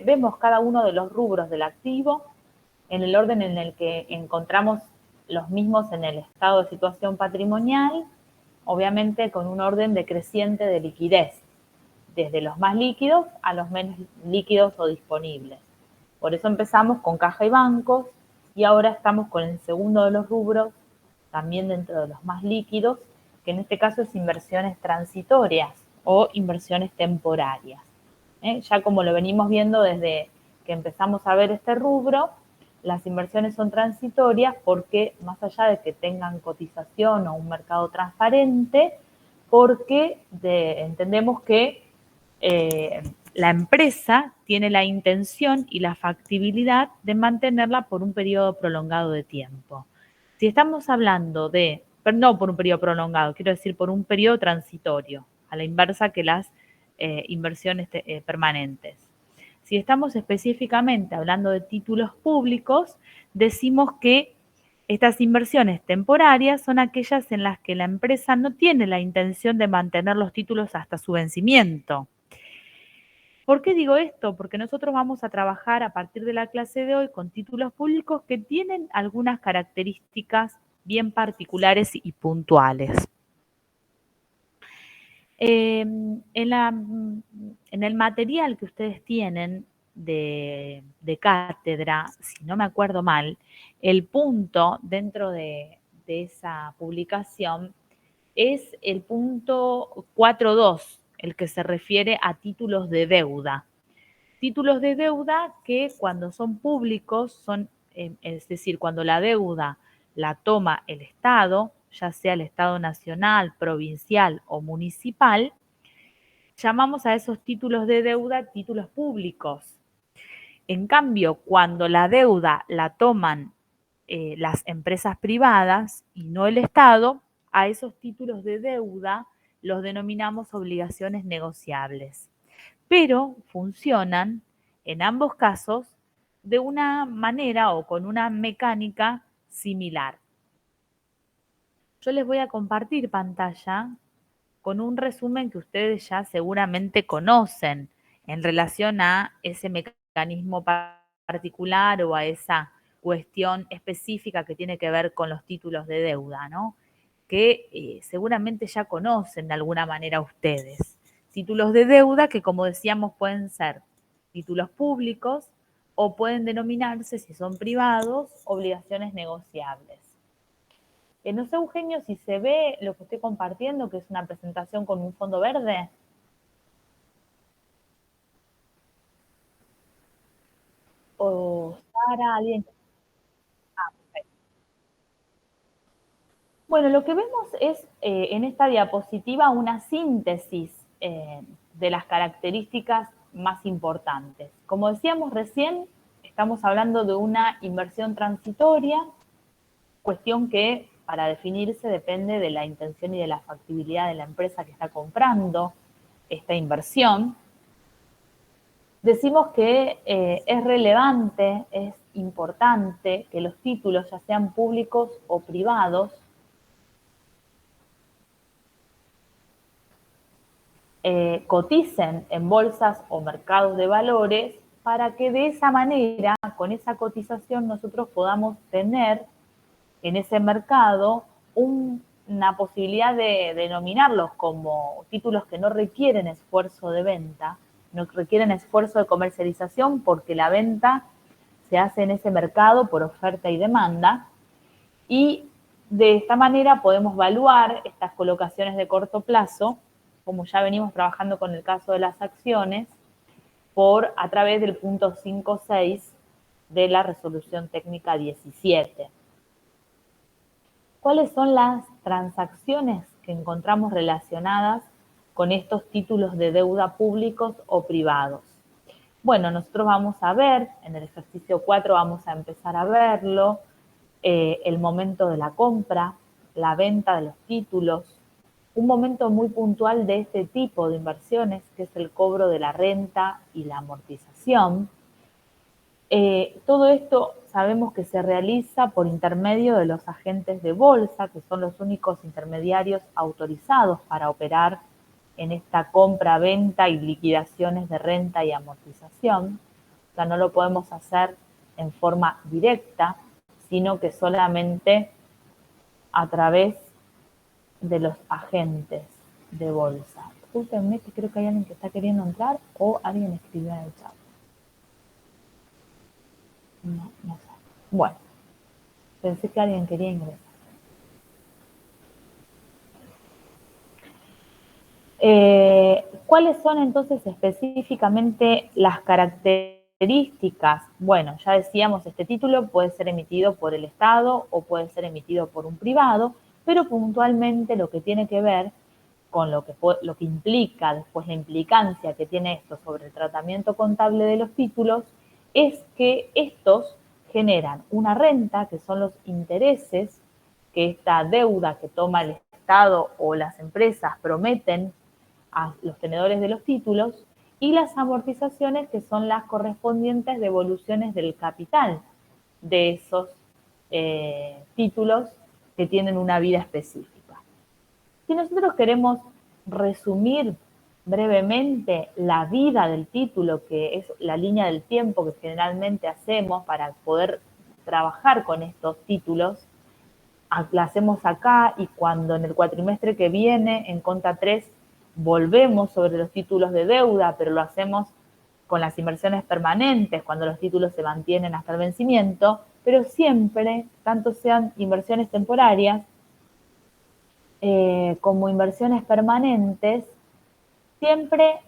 vemos cada uno de los rubros del activo en el orden en el que encontramos los mismos en el estado de situación patrimonial, obviamente con un orden decreciente de liquidez, desde los más líquidos a los menos líquidos o disponibles. Por eso empezamos con caja y bancos y ahora estamos con el segundo de los rubros, también dentro de los más líquidos, que en este caso es inversiones transitorias o inversiones temporarias. Ya como lo venimos viendo desde que empezamos a ver este rubro, las inversiones son transitorias porque más allá de que tengan cotización o un mercado transparente, porque entendemos que la empresa tiene la intención y la factibilidad de mantenerla por un periodo prolongado de tiempo. Si estamos hablando de, pero no por un periodo prolongado, quiero decir por un periodo transitorio, a la inversa que las inversiones permanentes. Si estamos específicamente hablando de títulos públicos, decimos que estas inversiones temporarias son aquellas en las que la empresa no tiene la intención de mantener los títulos hasta su vencimiento. ¿Por qué digo esto? Porque nosotros vamos a trabajar a partir de la clase de hoy con títulos públicos que tienen algunas características bien particulares y puntuales. En el material que ustedes tienen de cátedra, si no me acuerdo mal, el punto dentro de esa publicación es el punto 4.2, el que se refiere a títulos de deuda. Títulos de deuda que cuando son públicos son, es decir, cuando la deuda la toma el Estado, ya sea el Estado nacional, provincial o municipal, llamamos a esos títulos de deuda títulos públicos. En cambio, cuando la deuda la toman las empresas privadas y no el Estado, a esos títulos de deuda los denominamos obligaciones negociables. Pero funcionan en ambos casos de una manera o con una mecánica similar. Yo les voy a compartir pantalla con un resumen que ustedes ya seguramente conocen en relación a ese mecanismo particular o a esa cuestión específica que tiene que ver con los títulos de deuda, ¿no? Que seguramente ya conocen de alguna manera ustedes. Títulos de deuda que, como decíamos, pueden ser títulos públicos o pueden denominarse, si son privados, obligaciones negociables. No sé, Eugenio, si se ve lo que estoy compartiendo, que es una presentación con un fondo verde. O Sara, alguien. Ah, perfecto. Bueno, lo que vemos es en esta diapositiva una síntesis de las características más importantes. Como decíamos recién, estamos hablando de una inversión transitoria, cuestión que para definirse depende de la intención y de la factibilidad de la empresa que está comprando esta inversión. Decimos que es relevante, es importante que los títulos, ya sean públicos o privados, coticen en bolsas o mercados de valores para que de esa manera, con esa cotización, nosotros podamos tener en ese mercado una posibilidad de denominarlos como títulos que no requieren esfuerzo de venta, no requieren esfuerzo de comercialización porque la venta se hace en ese mercado por oferta y demanda, y de esta manera podemos evaluar estas colocaciones de corto plazo, como ya venimos trabajando con el caso de las acciones, a través del punto 5.6 de la resolución técnica 17. ¿Cuáles son las transacciones que encontramos relacionadas con estos títulos de deuda públicos o privados? Bueno, nosotros vamos a ver, en el ejercicio 4 vamos a empezar a verlo, el momento de la compra, la venta de los títulos, un momento muy puntual de este tipo de inversiones, que es el cobro de la renta y la amortización. Todo esto sabemos que se realiza por intermedio de los agentes de bolsa, que son los únicos intermediarios autorizados para operar en esta compra, venta y liquidaciones de renta y amortización. O sea, no lo podemos hacer en forma directa, sino que solamente a través de los agentes de bolsa. Discúlpenme que creo que hay alguien que está queriendo entrar o alguien escribió en el chat. No sé. Bueno, pensé que alguien quería ingresar. ¿Cuáles son entonces específicamente las características? Bueno, ya decíamos, este título puede ser emitido por el Estado o puede ser emitido por un privado, pero puntualmente lo que tiene que ver con lo que implica después la implicancia que tiene esto sobre el tratamiento contable de los títulos, es que estos generan una renta, que son los intereses que esta deuda que toma el Estado o las empresas prometen a los tenedores de los títulos, y las amortizaciones, que son las correspondientes devoluciones del capital de esos títulos que tienen una vida específica. Si nosotros queremos resumir brevemente la vida del título, que es la línea del tiempo que generalmente hacemos para poder trabajar con estos títulos, la hacemos acá, y cuando en el cuatrimestre que viene, en Conta 3, volvemos sobre los títulos de deuda, pero lo hacemos con las inversiones permanentes, cuando los títulos se mantienen hasta el vencimiento, pero siempre, tanto sean inversiones temporarias como inversiones permanentes, siempre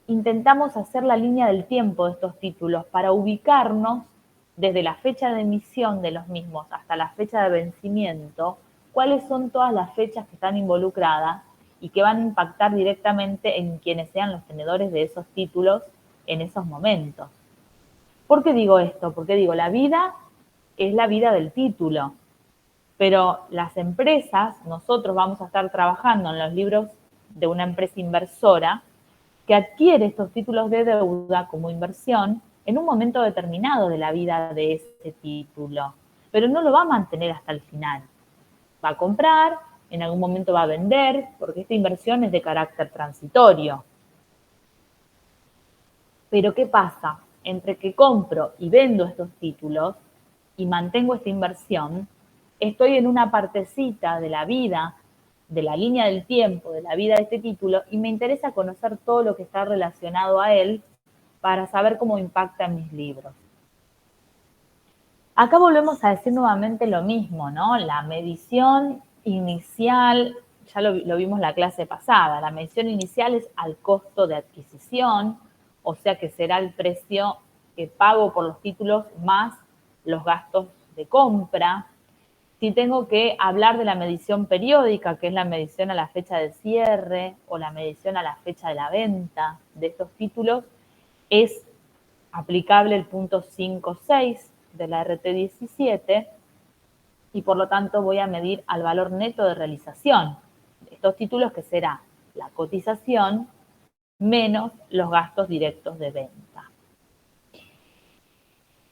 intentamos hacer la línea del tiempo de estos títulos para ubicarnos desde la fecha de emisión de los mismos hasta la fecha de vencimiento, cuáles son todas las fechas que están involucradas y que van a impactar directamente en quienes sean los tenedores de esos títulos en esos momentos. ¿Por qué digo esto? Porque digo, la vida es la vida del título, pero las empresas, nosotros vamos a estar trabajando en los libros de una empresa inversora que adquiere estos títulos de deuda como inversión en un momento determinado de la vida de ese título, pero no lo va a mantener hasta el final. Va a comprar, en algún momento va a vender, porque esta inversión es de carácter transitorio. Pero ¿qué pasa? Entre que compro y vendo estos títulos y mantengo esta inversión, estoy en una partecita de la vida, de la línea del tiempo, de la vida de este título, y me interesa conocer todo lo que está relacionado a él para saber cómo impacta en mis libros. Acá volvemos a decir nuevamente lo mismo, ¿no? La medición inicial, ya lo vimos la clase pasada, la medición inicial es al costo de adquisición, o sea que será el precio que pago por los títulos más los gastos de compra. Si tengo que hablar de la medición periódica, que es la medición a la fecha de cierre o la medición a la fecha de la venta de estos títulos, es aplicable el punto 5.6 de la RT17, y por lo tanto voy a medir al valor neto de realización de estos títulos, que será la cotización menos los gastos directos de venta.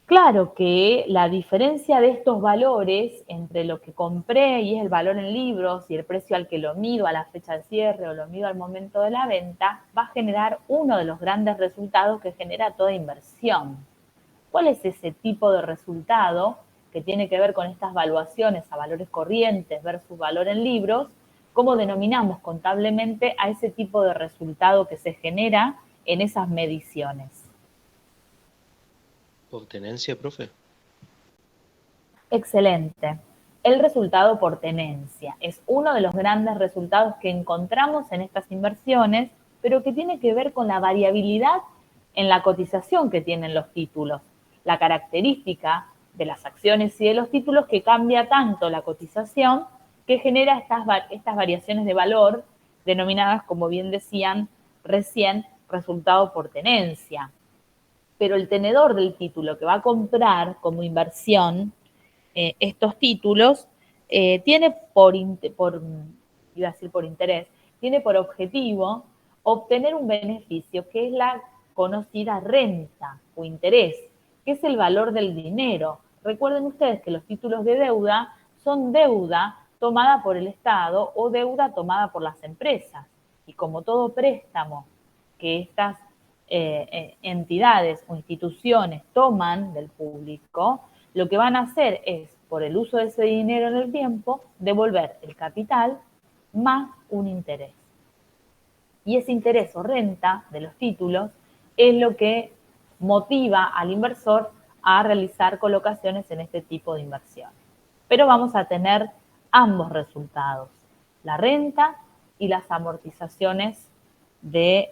Claro que la diferencia de estos valores entre lo que compré y es el valor en libros y el precio al que lo mido a la fecha de cierre o lo mido al momento de la venta va a generar uno de los grandes resultados que genera toda inversión. ¿Cuál es ese tipo de resultado que tiene que ver con estas valuaciones a valores corrientes versus valor en libros? ¿Cómo denominamos contablemente a ese tipo de resultado que se genera en esas mediciones? ¿Por tenencia, profe? Excelente. El resultado por tenencia es uno de los grandes resultados que encontramos en estas inversiones, pero que tiene que ver con la variabilidad en la cotización que tienen los títulos. La característica de las acciones y de los títulos que cambia tanto la cotización que genera estas variaciones de valor denominadas, como bien decían recién, resultado por tenencia. Pero el tenedor del título que va a comprar como inversión estos títulos tiene iba a decir por interés, tiene por objetivo obtener un beneficio que es la conocida renta o interés, que es el valor del dinero. Recuerden ustedes que los títulos de deuda son deuda tomada por el Estado o deuda tomada por las empresas. Y como todo préstamo que estas entidades o instituciones toman del público, lo que van a hacer es, por el uso de ese dinero en el tiempo, devolver el capital más un interés. Y ese interés o renta de los títulos es lo que motiva al inversor a realizar colocaciones en este tipo de inversiones. Pero vamos a tener ambos resultados, la renta y las amortizaciones de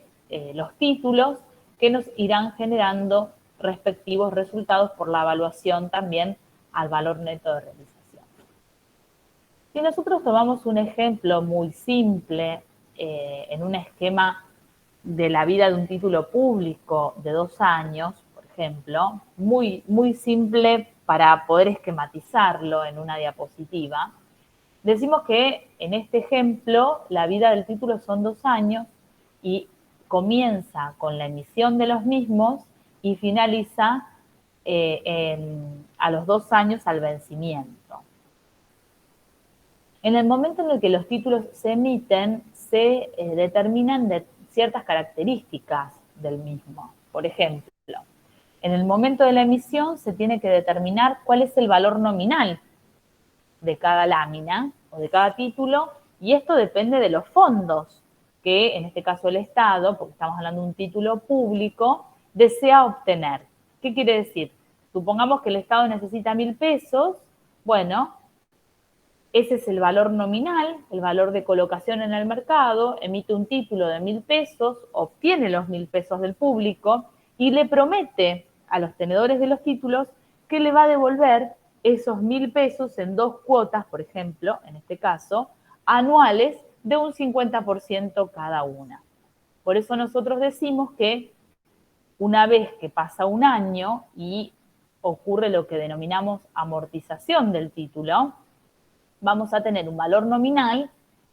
los títulos que nos irán generando respectivos resultados por la evaluación también al valor neto de realización. Si nosotros tomamos un ejemplo muy simple en un esquema de la vida de un título público de 2 años, por ejemplo, muy simple para poder esquematizarlo en una diapositiva, decimos que en este ejemplo la vida del título son 2 años y comienza con la emisión de los mismos y finaliza a los 2 años al vencimiento. En el momento en el que los títulos se emiten, se determinan de ciertas características del mismo. Por ejemplo, en el momento de la emisión se tiene que determinar cuál es el valor nominal de cada lámina o de cada título, y esto depende de los fondos que, en este caso el Estado, porque estamos hablando de un título público, desea obtener. ¿Qué quiere decir? Supongamos que el Estado necesita 1.000 pesos, bueno, ese es el valor nominal, el valor de colocación en el mercado, emite un título de 1.000 pesos, obtiene los 1.000 pesos del público y le promete a los tenedores de los títulos que le va a devolver esos 1.000 pesos en 2 cuotas, por ejemplo, en este caso, anuales de un 50% cada una. Por eso nosotros decimos que una vez que pasa un año y ocurre lo que denominamos amortización del título, vamos a tener un valor nominal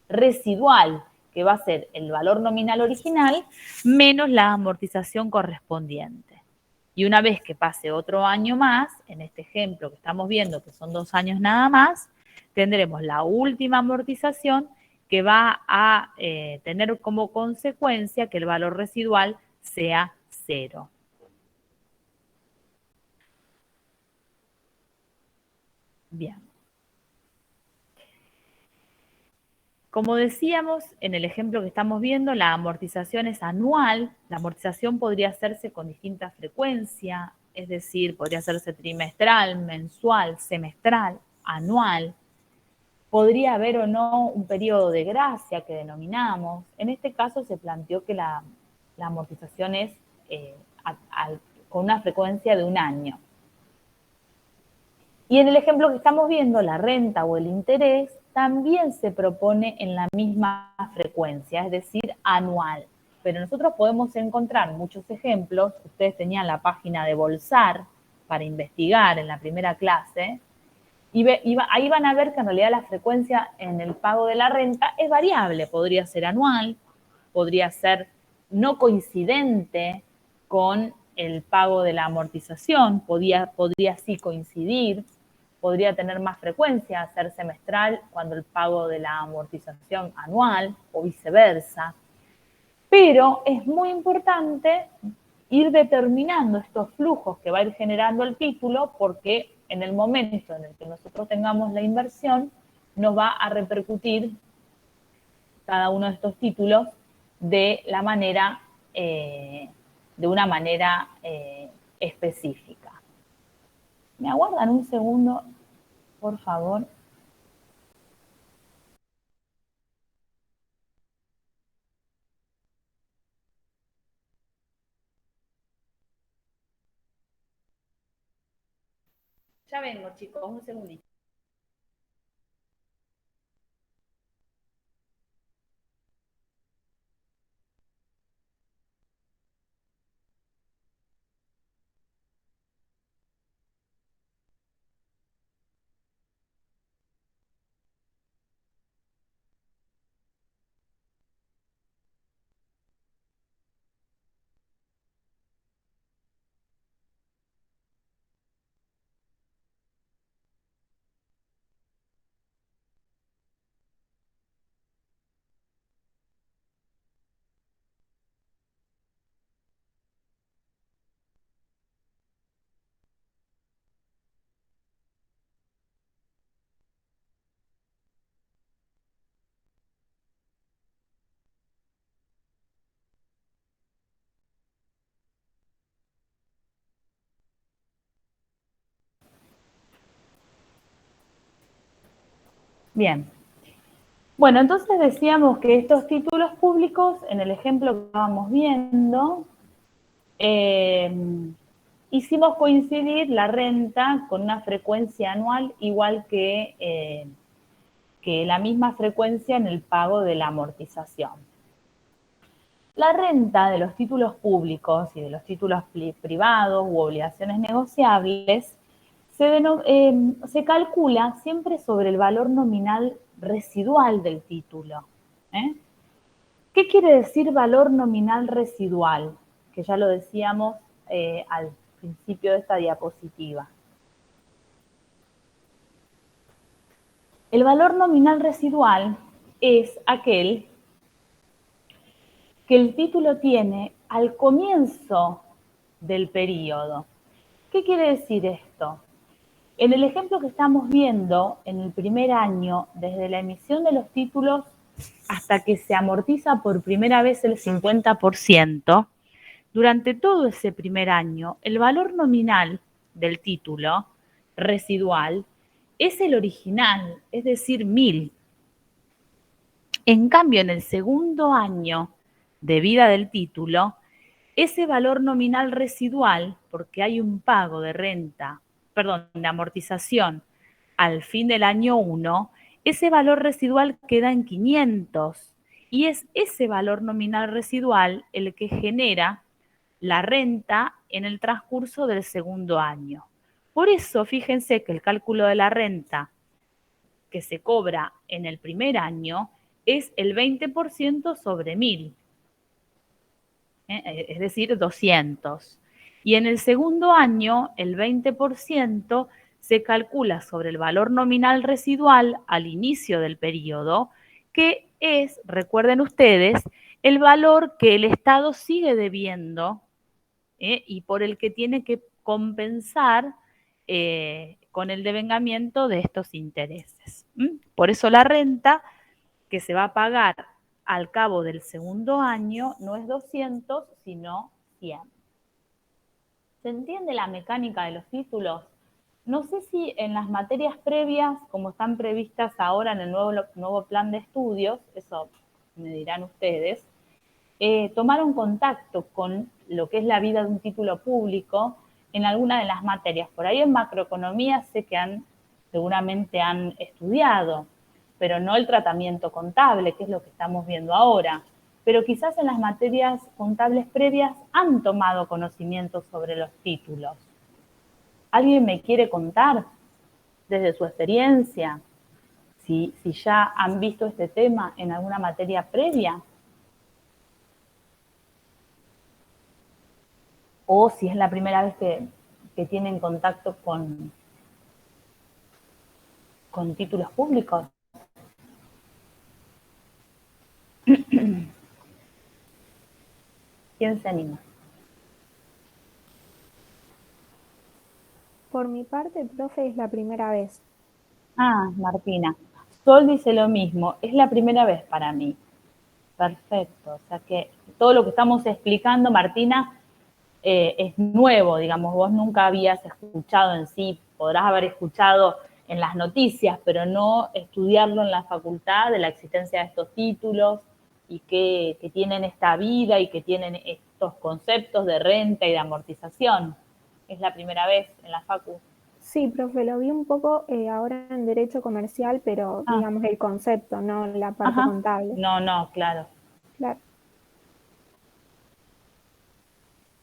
residual, que va a ser el valor nominal original menos la amortización correspondiente. Y una vez que pase otro año más, en este ejemplo que estamos viendo, que son 2 años nada más, tendremos la última amortización que va a tener como consecuencia que el valor residual sea 0. Bien. Como decíamos, en el ejemplo que estamos viendo, la amortización es anual. La amortización podría hacerse con distinta frecuencia, es decir, podría hacerse trimestral, mensual, semestral, anual. Podría haber o no un periodo de gracia que denominamos. En este caso se planteó que la amortización es con una frecuencia de un año. Y en el ejemplo que estamos viendo, la renta o el interés también se propone en la misma frecuencia, es decir, anual. Pero nosotros podemos encontrar muchos ejemplos. Ustedes tenían la página de Bolsar para investigar en la primera clase, y ahí van a ver que en realidad la frecuencia en el pago de la renta es variable. Podría ser anual, podría ser no coincidente con el pago de la amortización, podría sí coincidir, podría tener más frecuencia, ser semestral cuando el pago de la amortización anual o viceversa. Pero es muy importante ir determinando estos flujos que va a ir generando el título, porque en el momento en el que nosotros tengamos la inversión, nos va a repercutir cada uno de estos títulos de la manera, de una manera específica. ¿Me aguardan un segundo, por favor? Ya vengo, chicos, un segundito. Bien. Bueno, entonces decíamos que estos títulos públicos, en el ejemplo que estábamos viendo, hicimos coincidir la renta con una frecuencia anual igual que la misma frecuencia en el pago de la amortización. La renta de los títulos públicos y de los títulos privados u obligaciones negociables se calcula siempre sobre el valor nominal residual del título. ¿eh? ¿Qué quiere decir valor nominal residual? Que ya lo decíamos al principio de esta diapositiva. El valor nominal residual es aquel que el título tiene al comienzo del periodo. ¿Qué quiere decir esto? En el ejemplo que estamos viendo, en el primer año, desde la emisión de los títulos hasta que se amortiza por primera vez el 50%, durante todo ese primer año, el valor nominal del título residual es el original, es decir, 1000. En cambio, en el segundo año de vida del título, ese valor nominal residual, porque hay un pago de renta, perdón, de amortización al fin del año 1, ese valor residual queda en 500 y es ese valor nominal residual el que genera la renta en el transcurso del segundo año. Por eso, fíjense que el cálculo de la renta que se cobra en el primer año es el 20% sobre 1000, es decir, 200. Y en el segundo año, el 20% se calcula sobre el valor nominal residual al inicio del periodo, que es, recuerden ustedes, el valor que el Estado sigue debiendo y por el que tiene que compensar con el devengamiento de estos intereses. Por eso la renta que se va a pagar al cabo del segundo año no es 200, sino 100. ¿Se entiende la mecánica de los títulos? No sé si en las materias previas, como están previstas ahora en el nuevo plan de estudios, eso me dirán ustedes, tomaron contacto con lo que es la vida de un título público en alguna de las materias. Por ahí en macroeconomía sé que seguramente han estudiado, pero no el tratamiento contable, que es lo que estamos viendo ahora. Pero quizás en las materias contables previas han tomado conocimiento sobre los títulos. ¿Alguien me quiere contar desde su experiencia si ya han visto este tema en alguna materia previa? O si es la primera vez que tienen contacto con títulos públicos. ¿Quién se anima? Por mi parte, profe, es la primera vez. Ah, Martina. Sol dice lo mismo, es la primera vez para mí. Perfecto. O sea que todo lo que estamos explicando, Martina, es nuevo, digamos, vos nunca habías escuchado en sí, podrás haber escuchado en las noticias, pero no estudiarlo en la facultad de la existencia de estos títulos y que tienen esta vida y que tienen estos conceptos de renta y de amortización. Es la primera vez en la facu. Sí, profe, lo vi un poco ahora en Derecho Comercial, pero Ah, digamos el concepto, no la parte ajá. contable. No, claro. Claro.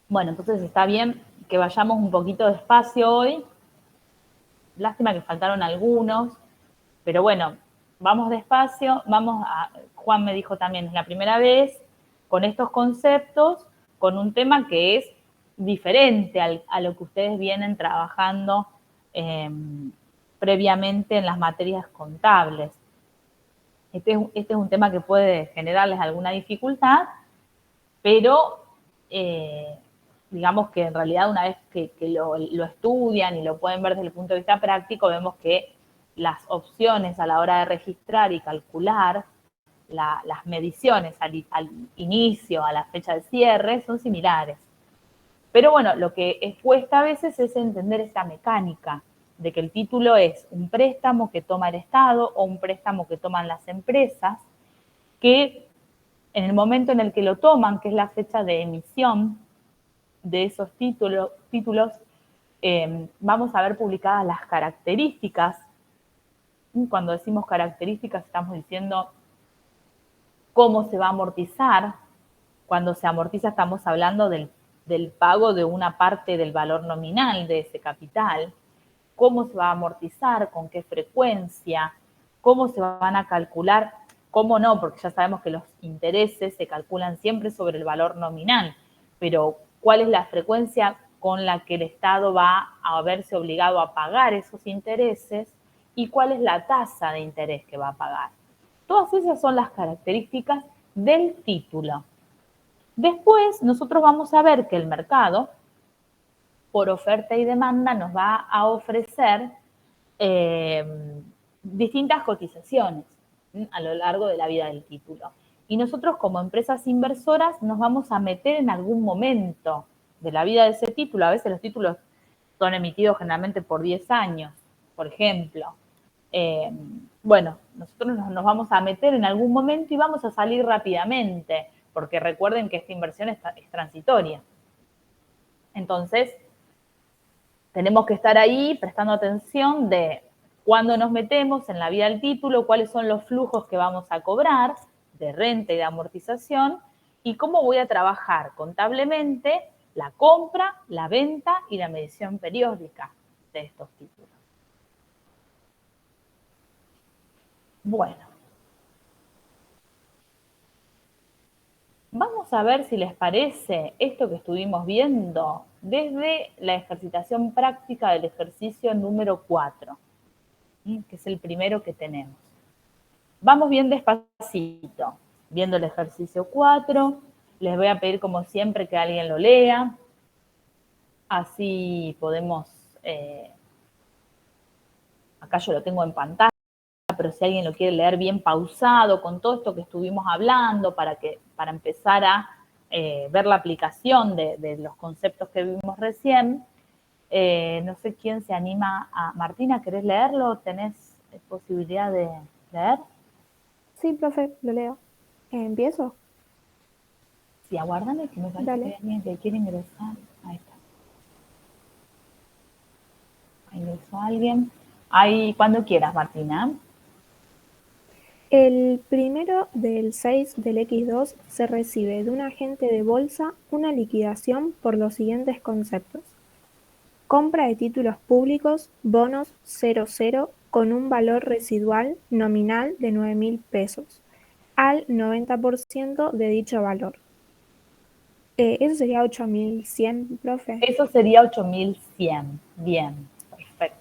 Bueno, entonces está bien que vayamos un poquito despacio hoy. Lástima que faltaron algunos, pero bueno, vamos despacio, Juan me dijo también, es la primera vez con estos conceptos, con un tema que es diferente a lo que ustedes vienen trabajando previamente en las materias contables. Este es un tema que puede generarles alguna dificultad, pero digamos que en realidad una vez que lo estudian y lo pueden ver desde el punto de vista práctico, vemos que las opciones a la hora de registrar y calcular las mediciones al inicio, a la fecha de cierre, son similares. Pero bueno, lo que cuesta a veces es entender esta mecánica. de que el título es un préstamo que toma el Estado o un préstamo que toman las empresas, que en el momento en el que lo toman, que es la fecha de emisión de esos títulos vamos a ver publicadas las características. Cuando decimos características estamos diciendo cómo se va a amortizar. Cuando se amortiza estamos hablando del pago de una parte del valor nominal de ese capital, cómo se va a amortizar, con qué frecuencia, cómo se van a calcular, cómo no, porque ya sabemos que los intereses se calculan siempre sobre el valor nominal, pero cuál es la frecuencia con la que el Estado va a verse obligado a pagar esos intereses y cuál es la tasa de interés que va a pagar. Todas esas son las características del título. Después, nosotros vamos a ver que el mercado, por oferta y demanda, nos va a ofrecer distintas cotizaciones a lo largo de la vida del título. Y nosotros como empresas inversoras nos vamos a meter en algún momento de la vida de ese título. A veces los títulos son emitidos generalmente por 10 años, por ejemplo. Bueno, nosotros nos vamos a meter en algún momento y vamos a salir rápidamente, porque recuerden que esta inversión es transitoria. Entonces, tenemos que estar ahí prestando atención de cuándo nos metemos en la vida del título, cuáles son los flujos que vamos a cobrar de renta y de amortización y cómo voy a trabajar contablemente la compra, la venta y la medición periódica de estos títulos. Bueno, vamos a ver si les parece esto que estuvimos viendo desde la ejercitación práctica del ejercicio número 4, que es el primero que tenemos. Vamos bien despacito, viendo el ejercicio 4. Les voy a pedir, como siempre, que alguien lo lea. Así podemos... acá yo lo tengo en pantalla, pero si alguien lo quiere leer bien pausado, con todo esto que estuvimos hablando, para empezar a ver la aplicación de los conceptos que vimos recién. No sé quién se anima a... Martina, ¿querés leerlo? ¿Tenés posibilidad de leer? Sí, profe, lo leo. ¿Empiezo? Sí, aguárdame que me parece Dale. que hay alguien que quiere ingresar. Ahí está. Ahí ingresó alguien. Ahí, cuando quieras, Martina. El primero del 6 del X2 se recibe de un agente de bolsa una liquidación por los siguientes conceptos. Compra de títulos públicos, bonos 00 con un valor residual nominal de 9.000 pesos, al 90% de dicho valor. Eso sería 8.100, profe. Eso sería 8.100. Bien, perfecto.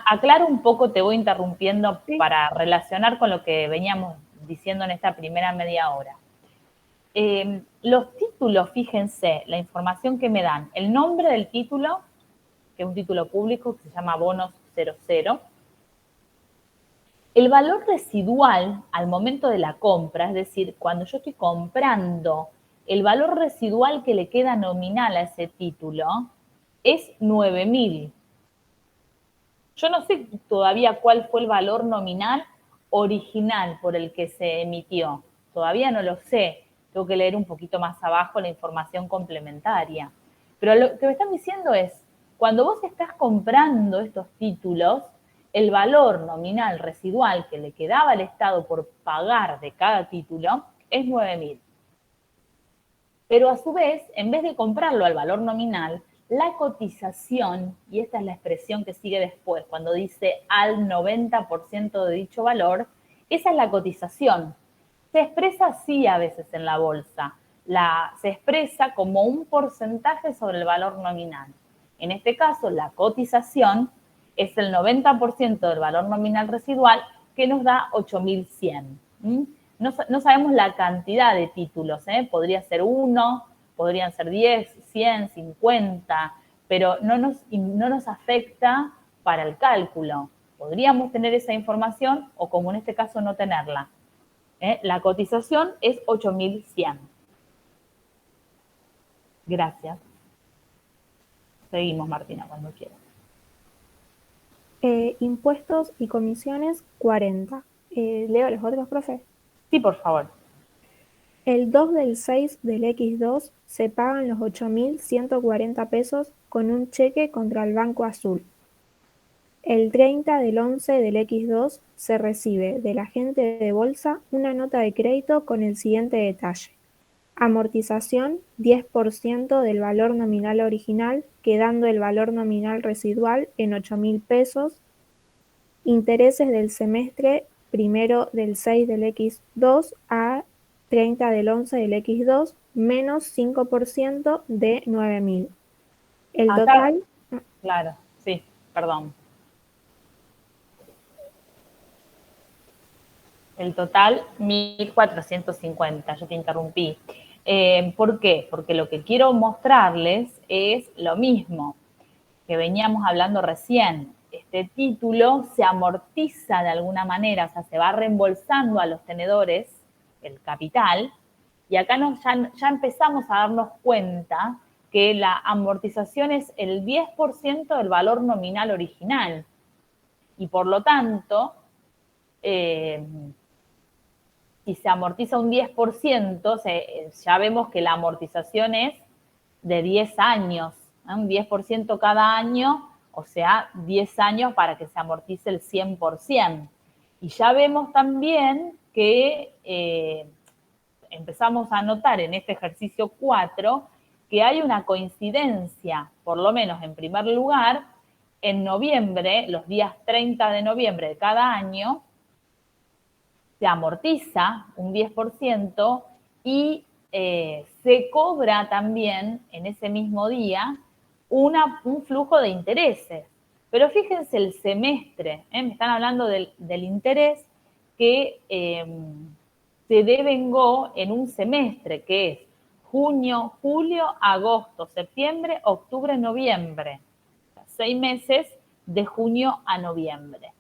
Aclaro un poco, te voy interrumpiendo Sí. para relacionar con lo que veníamos diciendo en esta primera media hora. Los títulos, fíjense, la información que me dan, el nombre del título, que es un título público que se llama bonos 00, el valor residual al momento de la compra, es decir, cuando yo estoy comprando, el valor residual que le queda nominal a ese título es 9.000. Yo no sé todavía cuál fue el valor nominal original por el que se emitió. Todavía no lo sé. Tengo que leer un poquito más abajo la información complementaria. Pero lo que me están diciendo es, cuando vos estás comprando estos títulos, el valor nominal residual que le quedaba al Estado por pagar de cada título es 9.000. Pero a su vez, en vez de comprarlo al valor nominal, la cotización, y esta es la expresión que sigue después, cuando dice al 90% de dicho valor, esa es la cotización. Se expresa así a veces en la bolsa. Se expresa como un porcentaje sobre el valor nominal. En este caso, la cotización es el 90% del valor nominal residual, que nos da 8.100. No sabemos la cantidad de títulos, podría ser 1, podrían ser 10, 100, 50, pero no nos afecta para el cálculo. Podríamos tener esa información o, como en este caso, no tenerla. La cotización es 8.100. Gracias. Seguimos, Martina, cuando quieras. Impuestos y comisiones, 40. ¿Leo los otros, profe? Sí, por favor. El 2 del 6 del X2 se pagan los 8.140 pesos con un cheque contra el Banco Azul. El 30 del 11 del X2 se recibe del agente de bolsa una nota de crédito con el siguiente detalle: amortización 10% del valor nominal original, quedando el valor nominal residual en 8.000 pesos. Intereses del semestre primero del 6 del X2 a 30 del 11 del X2 menos 5% de 9.000. El Acá, total, claro, sí, perdón. El total, 1.450. Yo te interrumpí. ¿Por qué? Porque lo que quiero mostrarles es lo mismo que veníamos hablando recién. Este título se amortiza de alguna manera, o sea, se va reembolsando a los tenedores el capital, y acá ya empezamos a darnos cuenta que la amortización es el 10% del valor nominal original, y por lo tanto, si se amortiza un 10%, ya vemos que la amortización es de 10 años, ¿no? Un 10% cada año, o sea, 10 años para que se amortice el 100%. Y ya vemos también que empezamos a notar en este ejercicio 4 que hay una coincidencia, por lo menos en primer lugar, en noviembre, los días 30 de noviembre de cada año, se amortiza un 10% y se cobra también en ese mismo día un flujo de intereses. Pero fíjense el semestre, me están hablando del interés que se devengó en un semestre, que es junio, julio, agosto, septiembre, octubre, noviembre. 6 meses de junio a noviembre.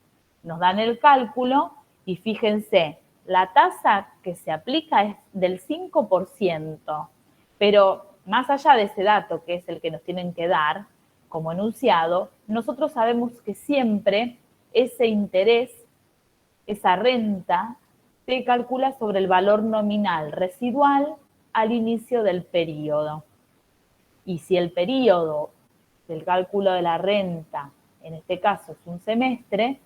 Nos dan el cálculo y fíjense, la tasa que se aplica es del 5%, pero más allá de ese dato, que es el que nos tienen que dar como enunciado, nosotros sabemos que siempre ese interés, esa renta, se calcula sobre el valor nominal residual al inicio del periodo. Y si el periodo del cálculo de la renta, en este caso es un semestre,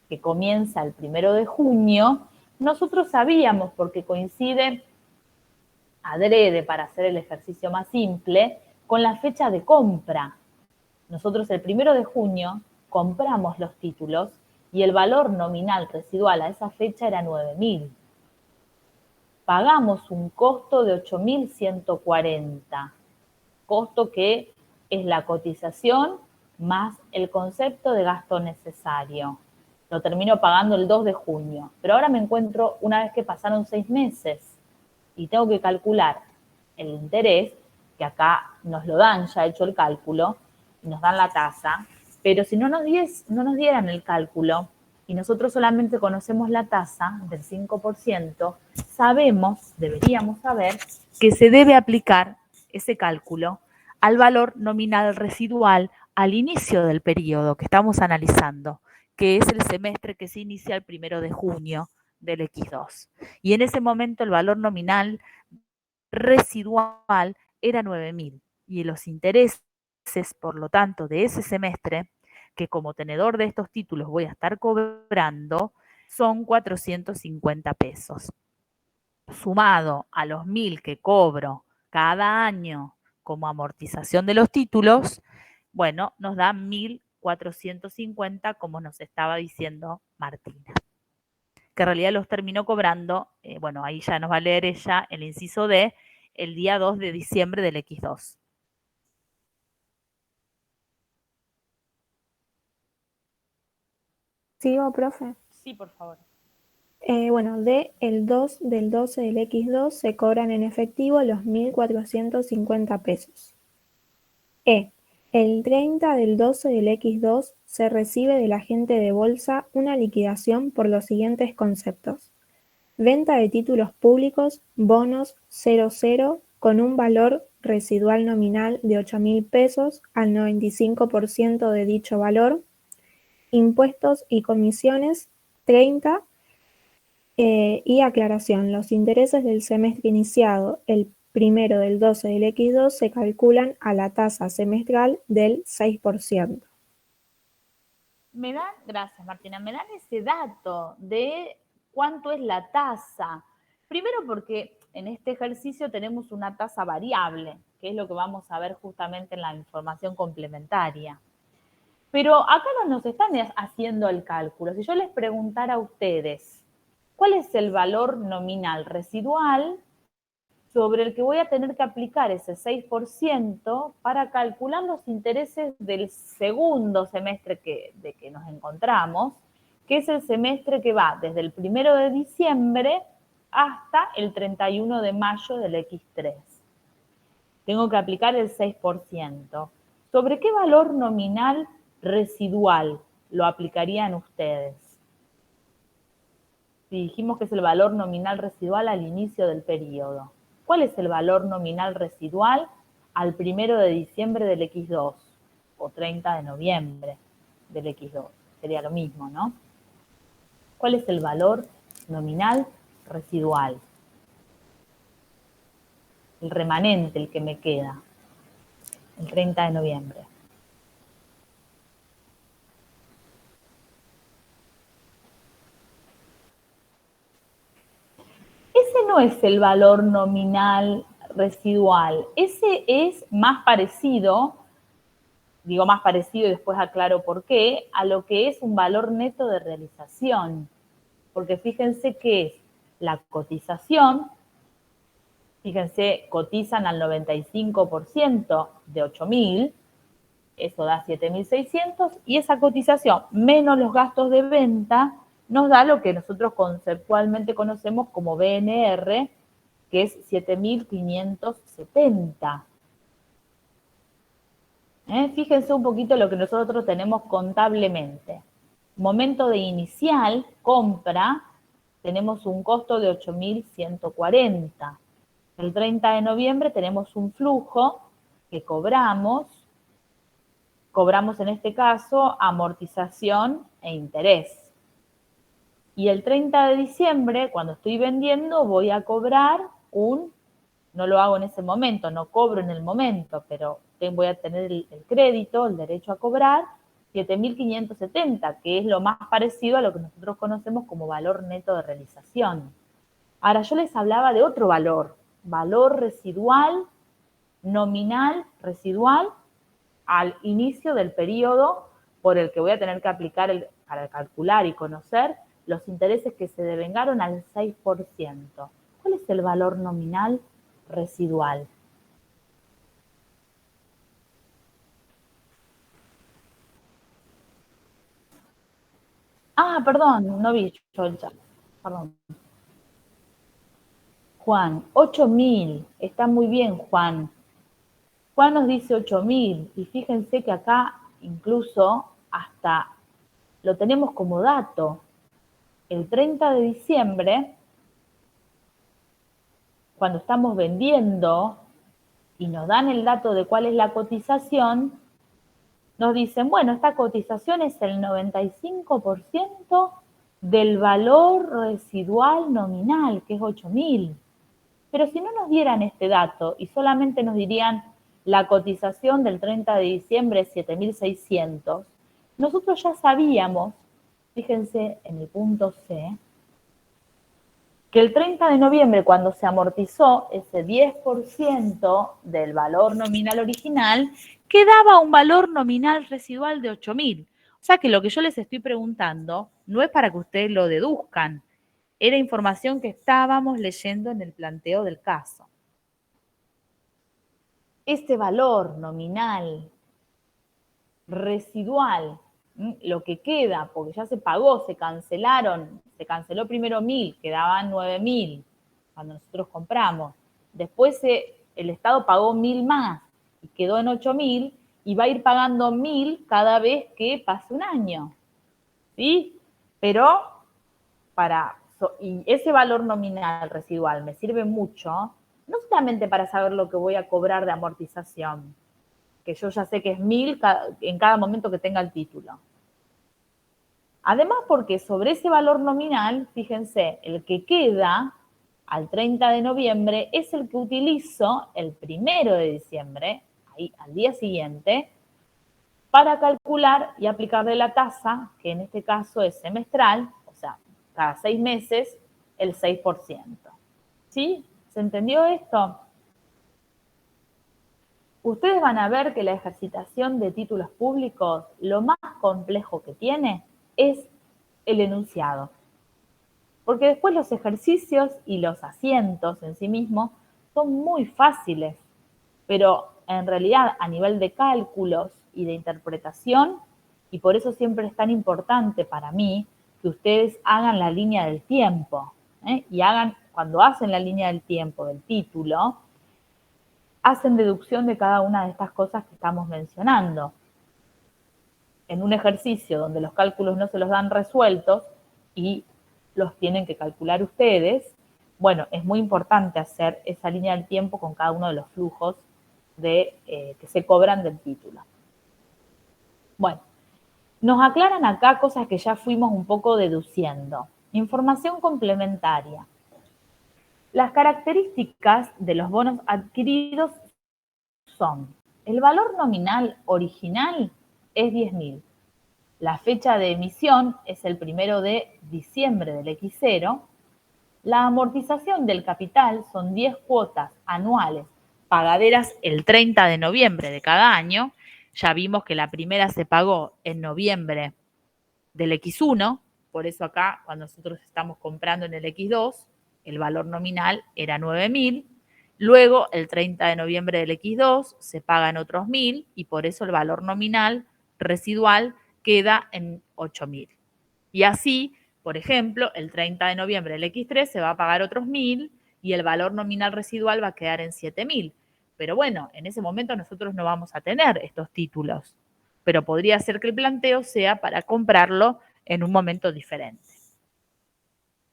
que comienza el 1 de junio, nosotros sabíamos, porque coincide adrede para hacer el ejercicio más simple, con la fecha de compra. Nosotros el 1 de junio compramos los títulos y el valor nominal residual a esa fecha era 9.000. Pagamos un costo de 8.140, costo que es la cotización más el concepto de gasto necesario. Lo termino pagando el 2 de junio, pero ahora me encuentro una vez que pasaron 6 meses y tengo que calcular el interés, que acá nos lo dan ya hecho el cálculo, y nos dan la tasa, pero si no nos dieran el cálculo y nosotros solamente conocemos la tasa del 5%, sabemos, deberíamos saber, que se debe aplicar ese cálculo al valor nominal residual al inicio del periodo que estamos analizando, que es el semestre que se inicia el 1 de junio del X2. Y en ese momento el valor nominal residual era 9.000 y los intereses, por lo tanto, de ese semestre, que como tenedor de estos títulos voy a estar cobrando, son 450 pesos. Sumado a los 1.000 que cobro cada año como amortización de los títulos, bueno, nos da 1.450, como nos estaba diciendo Martina, que en realidad los terminó cobrando, bueno, ahí ya nos va a leer ella el inciso D, el día 2 de diciembre del X2. ¿sigo, profe? Sí, por favor. Bueno, el 2 del 12 del X2 se cobran en efectivo los 1.450 pesos. El 30 del 12 del X2 se recibe del agente de bolsa una liquidación por los siguientes conceptos: venta de títulos públicos, bonos 00 con un valor residual nominal de 8.000 pesos al 95% de dicho valor, Impuestos y comisiones, 30. Y aclaración, los intereses del semestre iniciado el 1 del 12 del X2 se calculan a la tasa semestral del 6%. Gracias Martina, me dan ese dato de cuánto es la tasa. Primero porque en este ejercicio tenemos una tasa variable, que es lo que vamos a ver justamente en la información complementaria. Pero acá no nos están haciendo el cálculo. Si yo les preguntara a ustedes, ¿cuál es el valor nominal residual sobre el que voy a tener que aplicar ese 6% para calcular los intereses del segundo semestre de que nos encontramos, que es el semestre que va desde el 1 de diciembre hasta el 31 de mayo del X3? Tengo que aplicar el 6%. ¿Sobre qué valor nominal residual lo aplicarían ustedes? Si dijimos que es el valor nominal residual al inicio del periodo, ¿cuál es el valor nominal residual al 1 de diciembre del X2 o 30 de noviembre del X2? Sería lo mismo, ¿no? ¿Cuál es el valor nominal residual? El remanente, el que me queda, el 30 de noviembre. Ese no es el valor nominal residual, ese es más parecido, digo más parecido y después aclaro por qué, a lo que es un valor neto de realización. Porque fíjense que es la cotización, fíjense, cotizan al 95% de 8.000, eso da 7.600, y esa cotización menos los gastos de venta nos da lo que nosotros conceptualmente conocemos como BNR, que es 7.570. Fíjense un poquito lo que nosotros tenemos contablemente. Momento de inicial, compra, tenemos un costo de 8.140. El 30 de noviembre tenemos un flujo que cobramos en este caso amortización e interés. Y el 30 de diciembre, cuando estoy vendiendo, voy a cobrar no lo hago en ese momento, no cobro en el momento, pero voy a tener el crédito, el derecho a cobrar, 7.570, que es lo más parecido a lo que nosotros conocemos como valor neto de realización. Ahora, yo les hablaba de otro valor residual, nominal residual, al inicio del periodo por el que voy a tener que aplicar para calcular y conocer los intereses que se devengaron al 6%. ¿Cuál es el valor nominal residual? Perdón, no vi yo el chat. Perdón. Juan, 8.000. Está muy bien, Juan. Juan nos dice 8.000 y fíjense que acá incluso hasta lo tenemos como dato. El 30 de diciembre, cuando estamos vendiendo y nos dan el dato de cuál es la cotización, nos dicen, bueno, esta cotización es el 95% del valor residual nominal, que es 8.000. Pero si no nos dieran este dato y solamente nos dirían la cotización del 30 de diciembre es 7.600, nosotros ya sabíamos, fíjense en el punto C, que el 30 de noviembre, cuando se amortizó ese 10% del valor nominal original, quedaba un valor nominal residual de 8.000. O sea que lo que yo les estoy preguntando no es para que ustedes lo deduzcan, era información que estábamos leyendo en el planteo del caso. Este valor nominal residual, lo que queda, porque ya se pagó, se canceló primero 1.000, quedaban 9.000 cuando nosotros compramos. Después el Estado pagó 1.000 más y quedó en 8.000 y va a ir pagando 1.000 cada vez que pase un año. ¿Sí? Pero y ese valor nominal residual me sirve mucho, no solamente para saber lo que voy a cobrar de amortización, que yo ya sé que es 1.000 en cada momento que tenga el título, Además, porque sobre ese valor nominal, fíjense, el que queda al 30 de noviembre es el que utilizo el 1 de diciembre, ahí al día siguiente, para calcular y aplicarle la tasa, que en este caso es semestral, o sea, cada 6 meses, el 6%. ¿Sí? ¿Se entendió esto? Ustedes van a ver que la ejercitación de títulos públicos, lo más complejo que tiene es el enunciado. Porque después los ejercicios y los asientos en sí mismos son muy fáciles, pero en realidad a nivel de cálculos y de interpretación, y por eso siempre es tan importante para mí que ustedes hagan la línea del tiempo, y cuando hacen la línea del tiempo del título, hacen deducción de cada una de estas cosas que estamos mencionando. En un ejercicio donde los cálculos no se los dan resueltos y los tienen que calcular ustedes, bueno, es muy importante hacer esa línea del tiempo con cada uno de los flujos que se cobran del título. Bueno, nos aclaran acá cosas que ya fuimos un poco deduciendo. Información complementaria. Las características de los bonos adquiridos son: el valor nominal original es 10.000. La fecha de emisión es el 1 de diciembre del X0. La amortización del capital son 10 cuotas anuales pagaderas el 30 de noviembre de cada año. Ya vimos que la primera se pagó en noviembre del X1, por eso acá cuando nosotros estamos comprando en el X2, el valor nominal era 9.000. Luego, el 30 de noviembre del X2 se pagan otros 1.000 y por eso el valor nominal residual queda en 8.000. Y así, por ejemplo, el 30 de noviembre del X3 se va a pagar otros 1.000 y el valor nominal residual va a quedar en 7.000. Pero bueno, en ese momento nosotros no vamos a tener estos títulos, pero podría ser que el planteo sea para comprarlo en un momento diferente.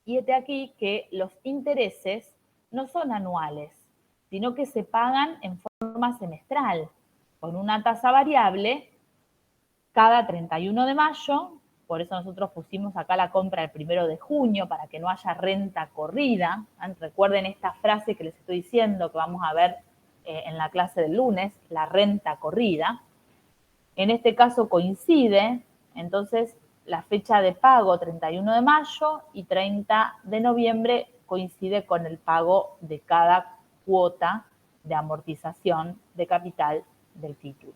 Y este aquí que los intereses no son anuales, sino que se pagan en forma semestral, con una tasa variable cada 31 de mayo. Por eso nosotros pusimos acá la compra el 1 de junio, para que no haya renta corrida. Recuerden esta frase que les estoy diciendo, que vamos a ver en la clase del lunes, la renta corrida. En este caso coincide, entonces, la fecha de pago 31 de mayo y 30 de noviembre coincide con el pago de cada cuota de amortización de capital del título.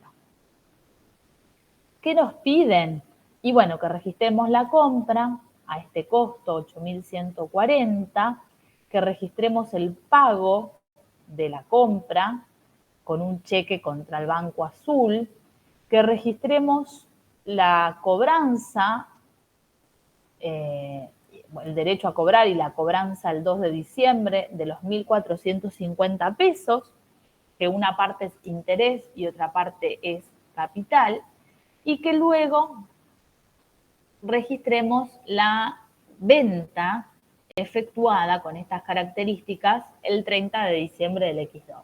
¿Qué nos piden? Y bueno, que registremos la compra a este costo 8.140, que registremos el pago de la compra con un cheque contra el Banco Azul, que registremos la cobranza, el derecho a cobrar y la cobranza el 2 de diciembre de los 1.450 pesos, que una parte es interés y otra parte es capital, y que luego registremos la venta efectuada con estas características el 30 de diciembre del X2.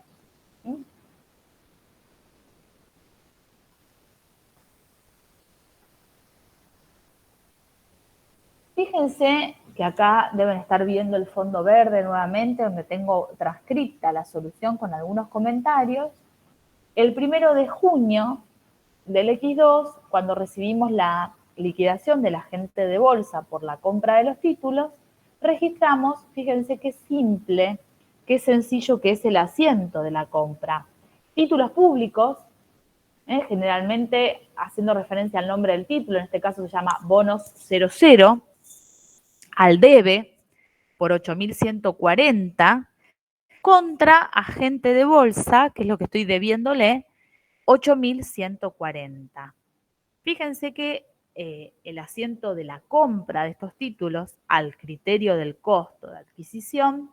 Fíjense que acá deben estar viendo el fondo verde nuevamente, donde tengo transcripta la solución con algunos comentarios. El 1 de junio del X2, cuando recibimos la liquidación del agente de bolsa por la compra de los títulos, registramos, fíjense qué simple, qué sencillo que es el asiento de la compra. Títulos públicos, generalmente haciendo referencia al nombre del título, en este caso se llama bonos 00, al debe por 8.140, contra agente de bolsa, que es lo que estoy debiéndole, 8.140. Fíjense que el asiento de la compra de estos títulos al criterio del costo de adquisición,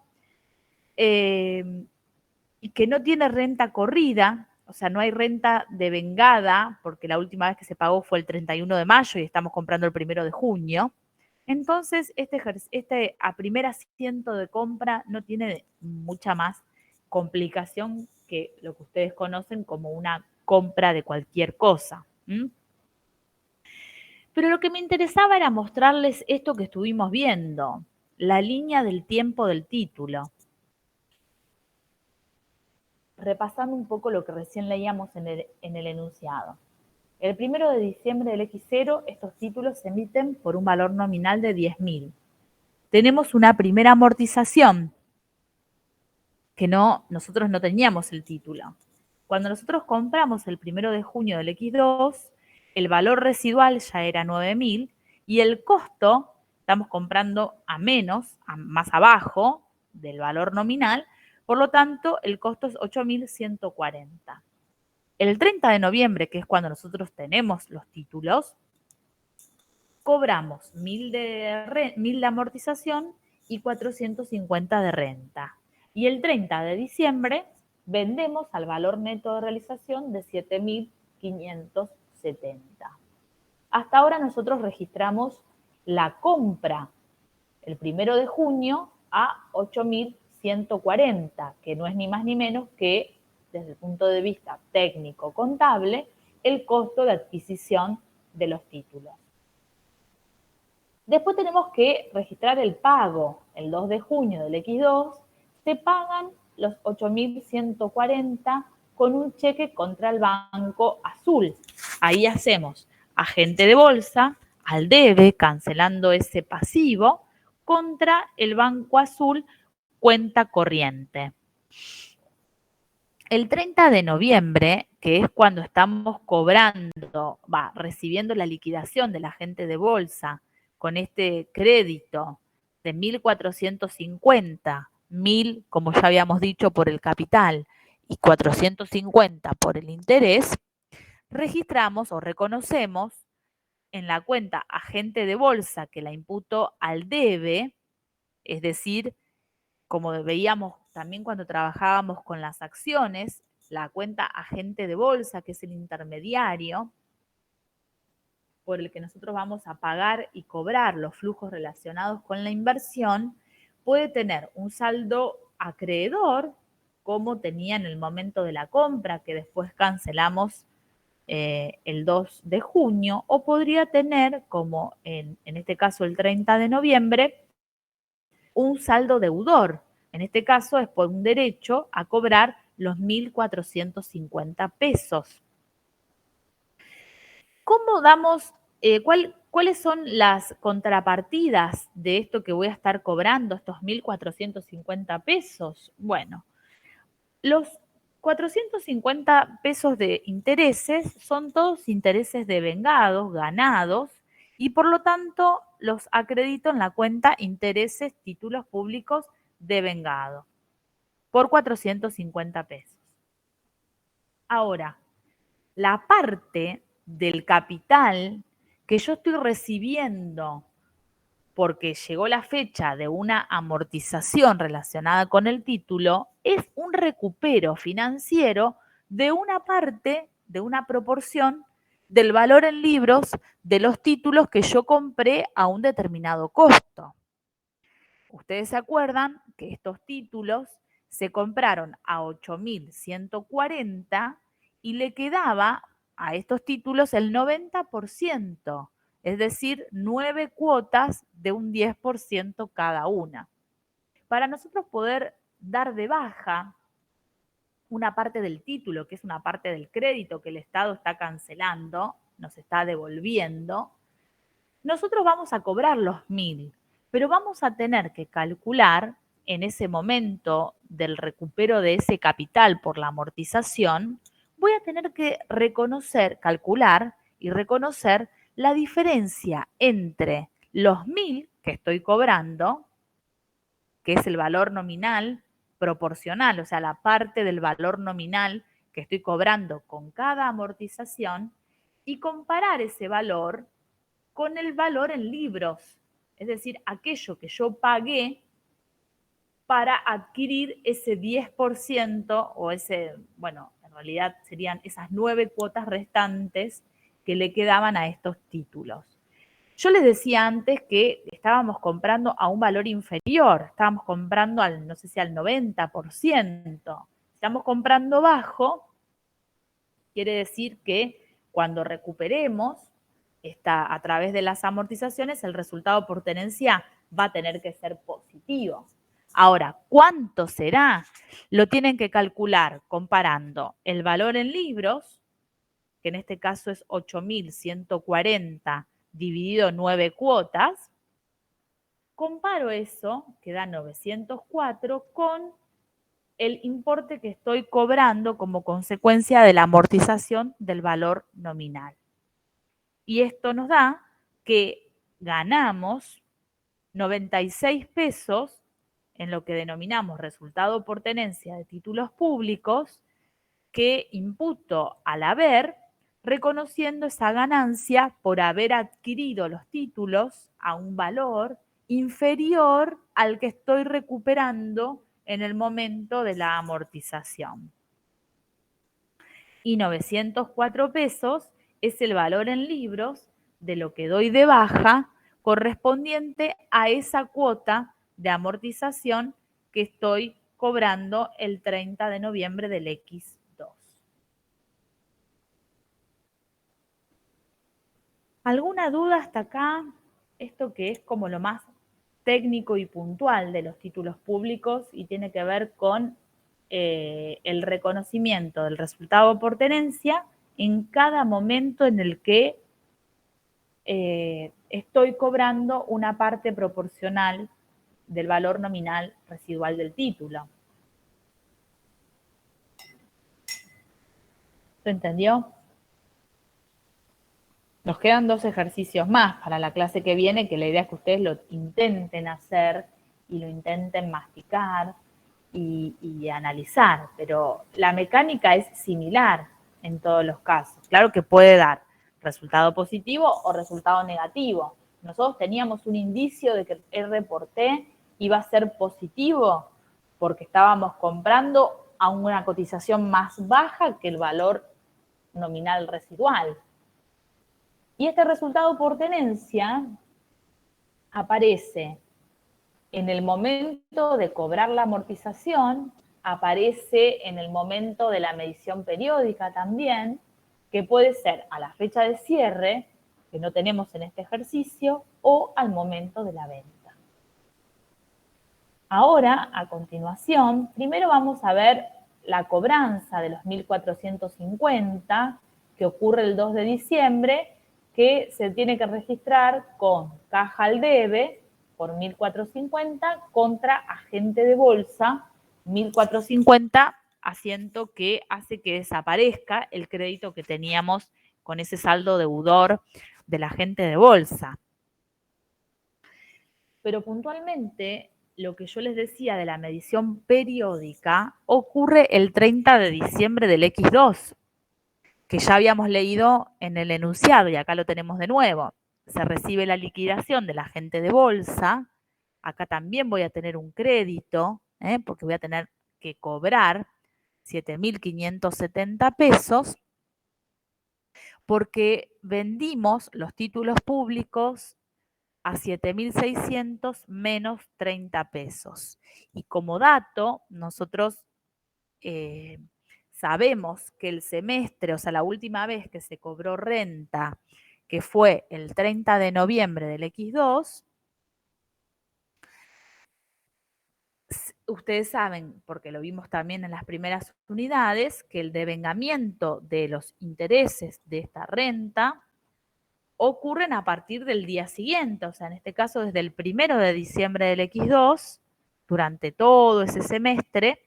y que no tiene renta corrida, o sea, no hay renta devengada, porque la última vez que se pagó fue el 31 de mayo y estamos comprando el 1 de junio. Entonces, este a primer asiento de compra no tiene mucha más complicación que lo que ustedes conocen como una compra de cualquier cosa. Pero lo que me interesaba era mostrarles esto que estuvimos viendo, la línea del tiempo del título. Repasando un poco lo que recién leíamos en el enunciado. El 1 de diciembre del X0, estos títulos se emiten por un valor nominal de 10.000. Tenemos una primera amortización, que nosotros no teníamos el título. Cuando nosotros compramos el 1 de junio del X2, el valor residual ya era 9.000 y el costo, estamos comprando a menos, más abajo del valor nominal, por lo tanto el costo es 8.140. El 30 de noviembre, que es cuando nosotros tenemos los títulos, cobramos 1.000 de amortización y 450 de renta. Y el 30 de diciembre vendemos al valor neto de realización de 7.570. Hasta ahora nosotros registramos la compra el 1 de junio a 8.140, que no es ni más ni menos que, desde el punto de vista técnico contable, el costo de adquisición de los títulos. Después tenemos que registrar el pago. El 2 de junio del X2 se pagan los 8.140 con un cheque contra el Banco Azul. Ahí hacemos agente de bolsa, al debe, cancelando ese pasivo, contra el Banco Azul, cuenta corriente. El 30 de noviembre, que es cuando estamos recibiendo la liquidación del agente de bolsa con este crédito de 1.450, 1.000, como ya habíamos dicho, por el capital y 450 por el interés, registramos o reconocemos en la cuenta agente de bolsa que la imputó al debe, es decir, como veíamos también cuando trabajábamos con las acciones, la cuenta agente de bolsa, que es el intermediario por el que nosotros vamos a pagar y cobrar los flujos relacionados con la inversión, puede tener un saldo acreedor, como tenía en el momento de la compra, que después cancelamos el 2 de junio, o podría tener, como en este caso el 30 de noviembre, un saldo deudor. En este caso es por un derecho a cobrar los 1.450 pesos. ¿Cómo damos, cuáles son las contrapartidas de esto que voy a estar cobrando, estos 1.450 pesos? Bueno, los 450 pesos de intereses son todos intereses devengados, ganados, y por lo tanto los acredito en la cuenta intereses, títulos públicos devengados, por 450 pesos. Ahora, la parte del capital que yo estoy recibiendo porque llegó la fecha de una amortización relacionada con el título, es un recupero financiero de una parte, de una proporción del valor en libros de los títulos que yo compré a un determinado costo. Ustedes se acuerdan que estos títulos se compraron a 8.140 y le quedaba a estos títulos el 90%, es decir, 9 cuotas de un 10% cada una. Para nosotros poder dar de baja una parte del título, que es una parte del crédito que el Estado está cancelando, nos está devolviendo, nosotros vamos a cobrar los 1.000, pero vamos a tener que calcular en ese momento del recupero de ese capital por la amortización, voy a tener que calcular y reconocer la diferencia entre los 1.000 que estoy cobrando, que es el valor nominal proporcional, o sea, la parte del valor nominal que estoy cobrando con cada amortización, y comparar ese valor con el valor en libros, es decir, aquello que yo pagué para adquirir ese 10% o en realidad serían esas 9 cuotas restantes que le quedaban a estos títulos. Yo les decía antes que estábamos comprando a un valor inferior, estábamos comprando no sé si al 90%. Estamos comprando bajo, quiere decir que cuando recuperemos a través de las amortizaciones, el resultado por tenencia va a tener que ser positivo. Ahora, ¿cuánto será? Lo tienen que calcular comparando el valor en libros, que en este caso es 8.140 dividido 9 cuotas. Comparo eso, que da 904, con el importe que estoy cobrando como consecuencia de la amortización del valor nominal. Y esto nos da que ganamos 96 pesos en lo que denominamos resultado por tenencia de títulos públicos, que imputo al haber, reconociendo esa ganancia por haber adquirido los títulos a un valor inferior al que estoy recuperando en el momento de la amortización. Y 904 pesos es el valor en libros de lo que doy de baja correspondiente a esa cuota de amortización que estoy cobrando el 30 de noviembre del X2. ¿Alguna duda hasta acá? Esto que es como lo más técnico y puntual de los títulos públicos y tiene que ver con el reconocimiento del resultado por tenencia en cada momento en el que estoy cobrando una parte proporcional del valor nominal residual del título. ¿Se entendió? Nos quedan 2 ejercicios más para la clase que viene, que la idea es que ustedes lo intenten hacer y lo intenten masticar y analizar, pero la mecánica es similar en todos los casos. Claro que puede dar resultado positivo o resultado negativo. Nosotros teníamos un indicio de que el R por T iba a ser positivo porque estábamos comprando a una cotización más baja que el valor nominal residual. Y este resultado por tenencia aparece en el momento de cobrar la amortización, aparece en el momento de la medición periódica también, que puede ser a la fecha de cierre, que no tenemos en este ejercicio, o al momento de la venta. Ahora, a continuación, primero vamos a ver la cobranza de los 1.450 que ocurre el 2 de diciembre, que se tiene que registrar con caja al debe por 1.450 contra agente de bolsa 1.450, asiento que hace que desaparezca el crédito que teníamos con ese saldo deudor del agente de bolsa. Pero puntualmente, lo que yo les decía de la medición periódica ocurre el 30 de diciembre del X2, que ya habíamos leído en el enunciado y acá lo tenemos de nuevo. Se recibe la liquidación del agente de bolsa. Acá también voy a tener un crédito, porque voy a tener que cobrar 7.570 pesos porque vendimos los títulos públicos a 7.600 menos 30 pesos. Y como dato, nosotros sabemos que el semestre, o sea, la última vez que se cobró renta, que fue el 30 de noviembre del X2, ustedes saben, porque lo vimos también en las primeras unidades, que el devengamiento de los intereses de esta renta ocurren a partir del día siguiente, o sea, en este caso desde el 1 de diciembre del X2, durante todo ese semestre,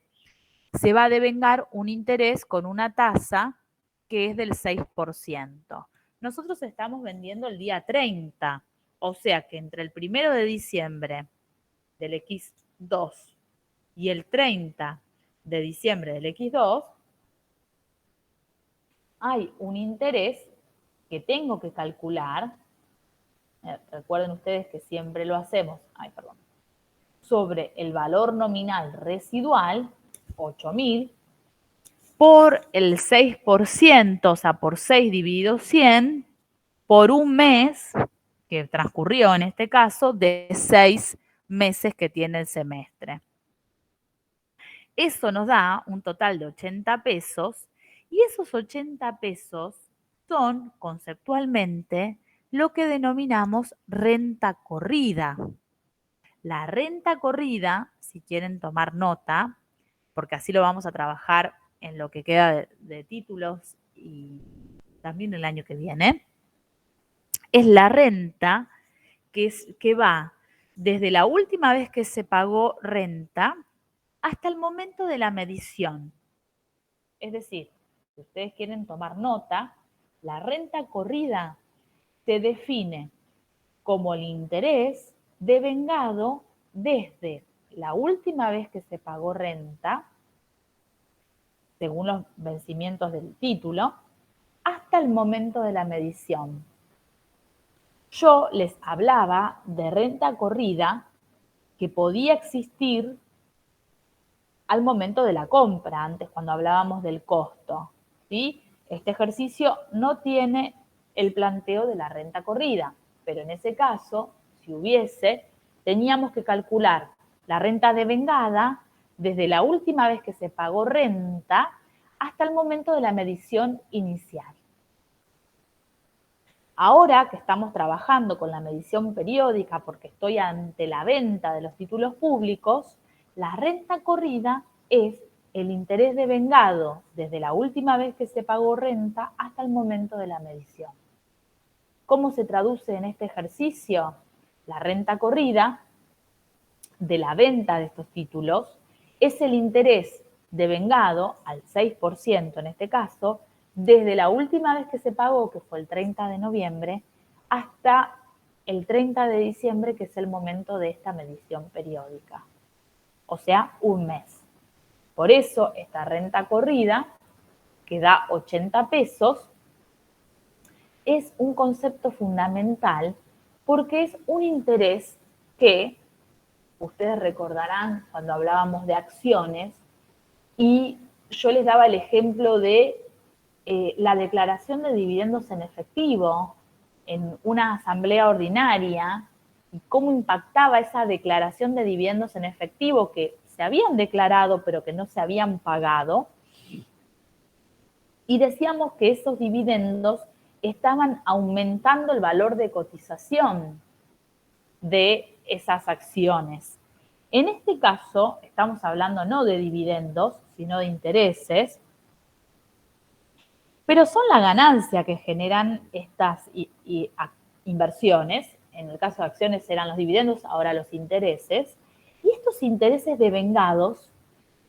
se va a devengar un interés con una tasa que es del 6%. Nosotros estamos vendiendo el día 30, o sea que entre el 1 de diciembre del X2 y el 30 de diciembre del X2, hay un interés que tengo que calcular, recuerden ustedes que siempre lo hacemos, sobre el valor nominal residual, 8.000, por el 6%, o sea, por 6 dividido 100, por un mes, que transcurrió en este caso, de 6 meses que tiene el semestre. Eso nos da un total de 80 pesos y esos 80 pesos son conceptualmente lo que denominamos renta corrida. La renta corrida, si quieren tomar nota, porque así lo vamos a trabajar en lo que queda de títulos y también el año que viene, es la renta que va desde la última vez que se pagó renta hasta el momento de la medición. Es decir, si ustedes quieren tomar nota, la renta corrida se define como el interés devengado desde la última vez que se pagó renta, según los vencimientos del título, hasta el momento de la medición. Yo les hablaba de renta corrida que podía existir al momento de la compra, antes cuando hablábamos del costo, ¿sí? Este ejercicio no tiene el planteo de la renta corrida, pero en ese caso, si hubiese, teníamos que calcular la renta devengada desde la última vez que se pagó renta hasta el momento de la medición inicial. Ahora que estamos trabajando con la medición periódica porque estoy ante la venta de los títulos públicos, la renta corrida es el interés devengado desde la última vez que se pagó renta hasta el momento de la medición. ¿Cómo se traduce en este ejercicio? La renta corrida de la venta de estos títulos es el interés devengado al 6% en este caso, desde la última vez que se pagó, que fue el 30 de noviembre, hasta el 30 de diciembre, que es el momento de esta medición periódica. O sea, un mes. Por eso esta renta corrida, que da 80 pesos, es un concepto fundamental porque es un interés que ustedes recordarán cuando hablábamos de acciones y yo les daba el ejemplo de la declaración de dividendos en efectivo en una asamblea ordinaria y cómo impactaba esa declaración de dividendos en efectivo que se habían declarado pero que no se habían pagado. Y decíamos que esos dividendos estaban aumentando el valor de cotización de esas acciones. En este caso, estamos hablando no de dividendos, sino de intereses, pero son la ganancia que generan estas inversiones. En el caso de acciones eran los dividendos, ahora los intereses. Y estos intereses devengados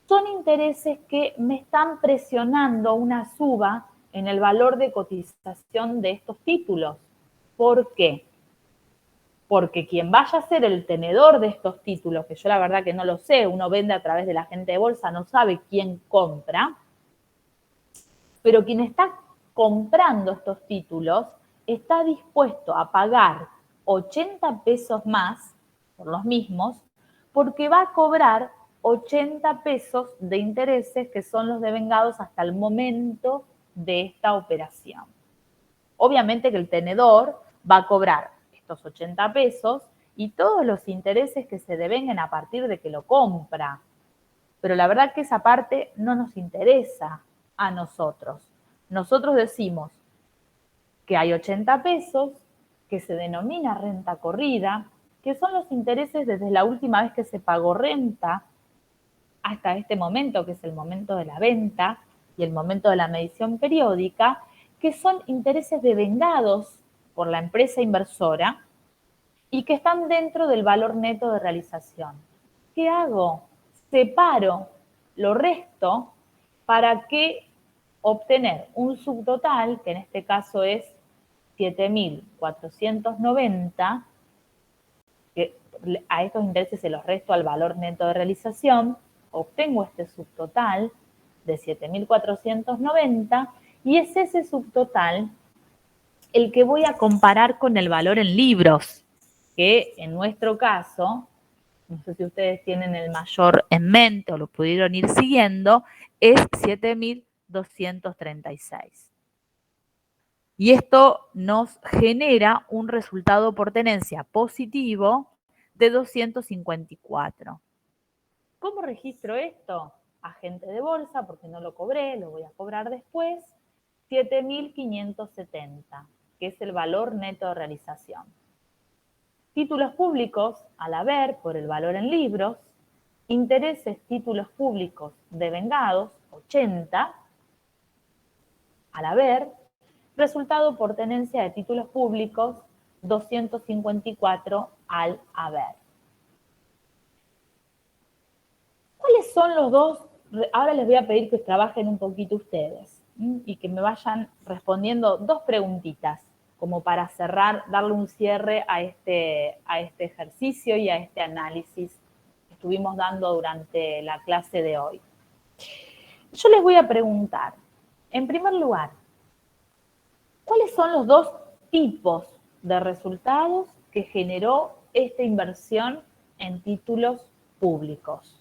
son intereses que me están presionando una suba en el valor de cotización de estos títulos. ¿Por qué? Porque quien vaya a ser el tenedor de estos títulos, que yo la verdad que no lo sé, uno vende a través de la gente de bolsa, no sabe quién compra, pero quien está comprando estos títulos está dispuesto a pagar 80 pesos más por los mismos, porque va a cobrar 80 pesos de intereses que son los devengados hasta el momento de esta operación. Obviamente que el tenedor va a cobrar estos 80 pesos y todos los intereses que se devenguen a partir de que lo compra. Pero la verdad que esa parte no nos interesa a nosotros. Nosotros decimos que hay 80 pesos, que se denomina renta corrida, que son los intereses desde la última vez que se pagó renta hasta este momento, que es el momento de la venta y el momento de la medición periódica, que son intereses devengados por la empresa inversora y que están dentro del valor neto de realización. ¿Qué hago? Separo, lo resto para que obtener un subtotal, que en este caso es 7.490, que a estos intereses se los resto al valor neto de realización, obtengo este subtotal de 7.490 y es ese subtotal el que voy a comparar con el valor en libros, que en nuestro caso, no sé si ustedes tienen el mayor en mente o lo pudieron ir siguiendo, es 7.236. Y esto nos genera un resultado por tenencia positivo de 254. ¿Cómo registro esto? Agente de bolsa, porque no lo cobré, lo voy a cobrar después, 7.570. que es el valor neto de realización. Títulos públicos al haber por el valor en libros, intereses títulos públicos devengados, 80, al haber, resultado por tenencia de títulos públicos, 254 al haber. ¿Cuáles son los dos? Ahora les voy a pedir que trabajen un poquito ustedes y que me vayan respondiendo dos preguntitas como para cerrar, darle un cierre a este ejercicio y a este análisis que estuvimos dando durante la clase de hoy. Yo les voy a preguntar, en primer lugar, ¿cuáles son los dos tipos de resultados que generó esta inversión en títulos públicos?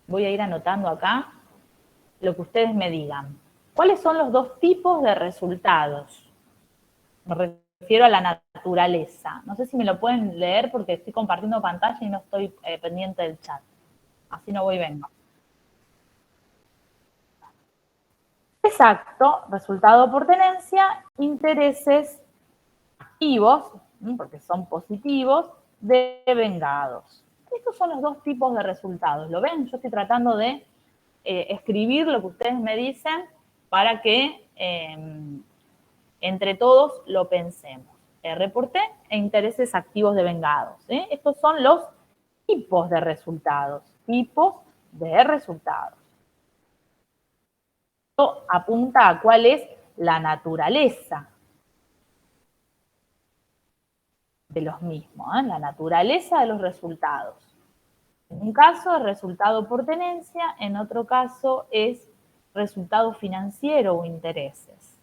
Voy a ir anotando acá lo que ustedes me digan. ¿Cuáles son los dos tipos de resultados? Me refiero a la naturaleza. No sé si me lo pueden leer porque estoy compartiendo pantalla y no estoy pendiente del chat. Así no voy y vengo. Exacto, resultado por tenencia, intereses activos, porque son positivos, devengados. Estos son los dos tipos de resultados. ¿Lo ven? Yo estoy tratando de escribir lo que ustedes me dicen para que entre todos lo pensemos. R por T e intereses activos devengados. Estos son los tipos de resultados. Tipos de resultados. Esto apunta a cuál es la naturaleza de los mismos, la naturaleza de los resultados. En un caso es resultado por tenencia, en otro caso es resultado financiero o intereses.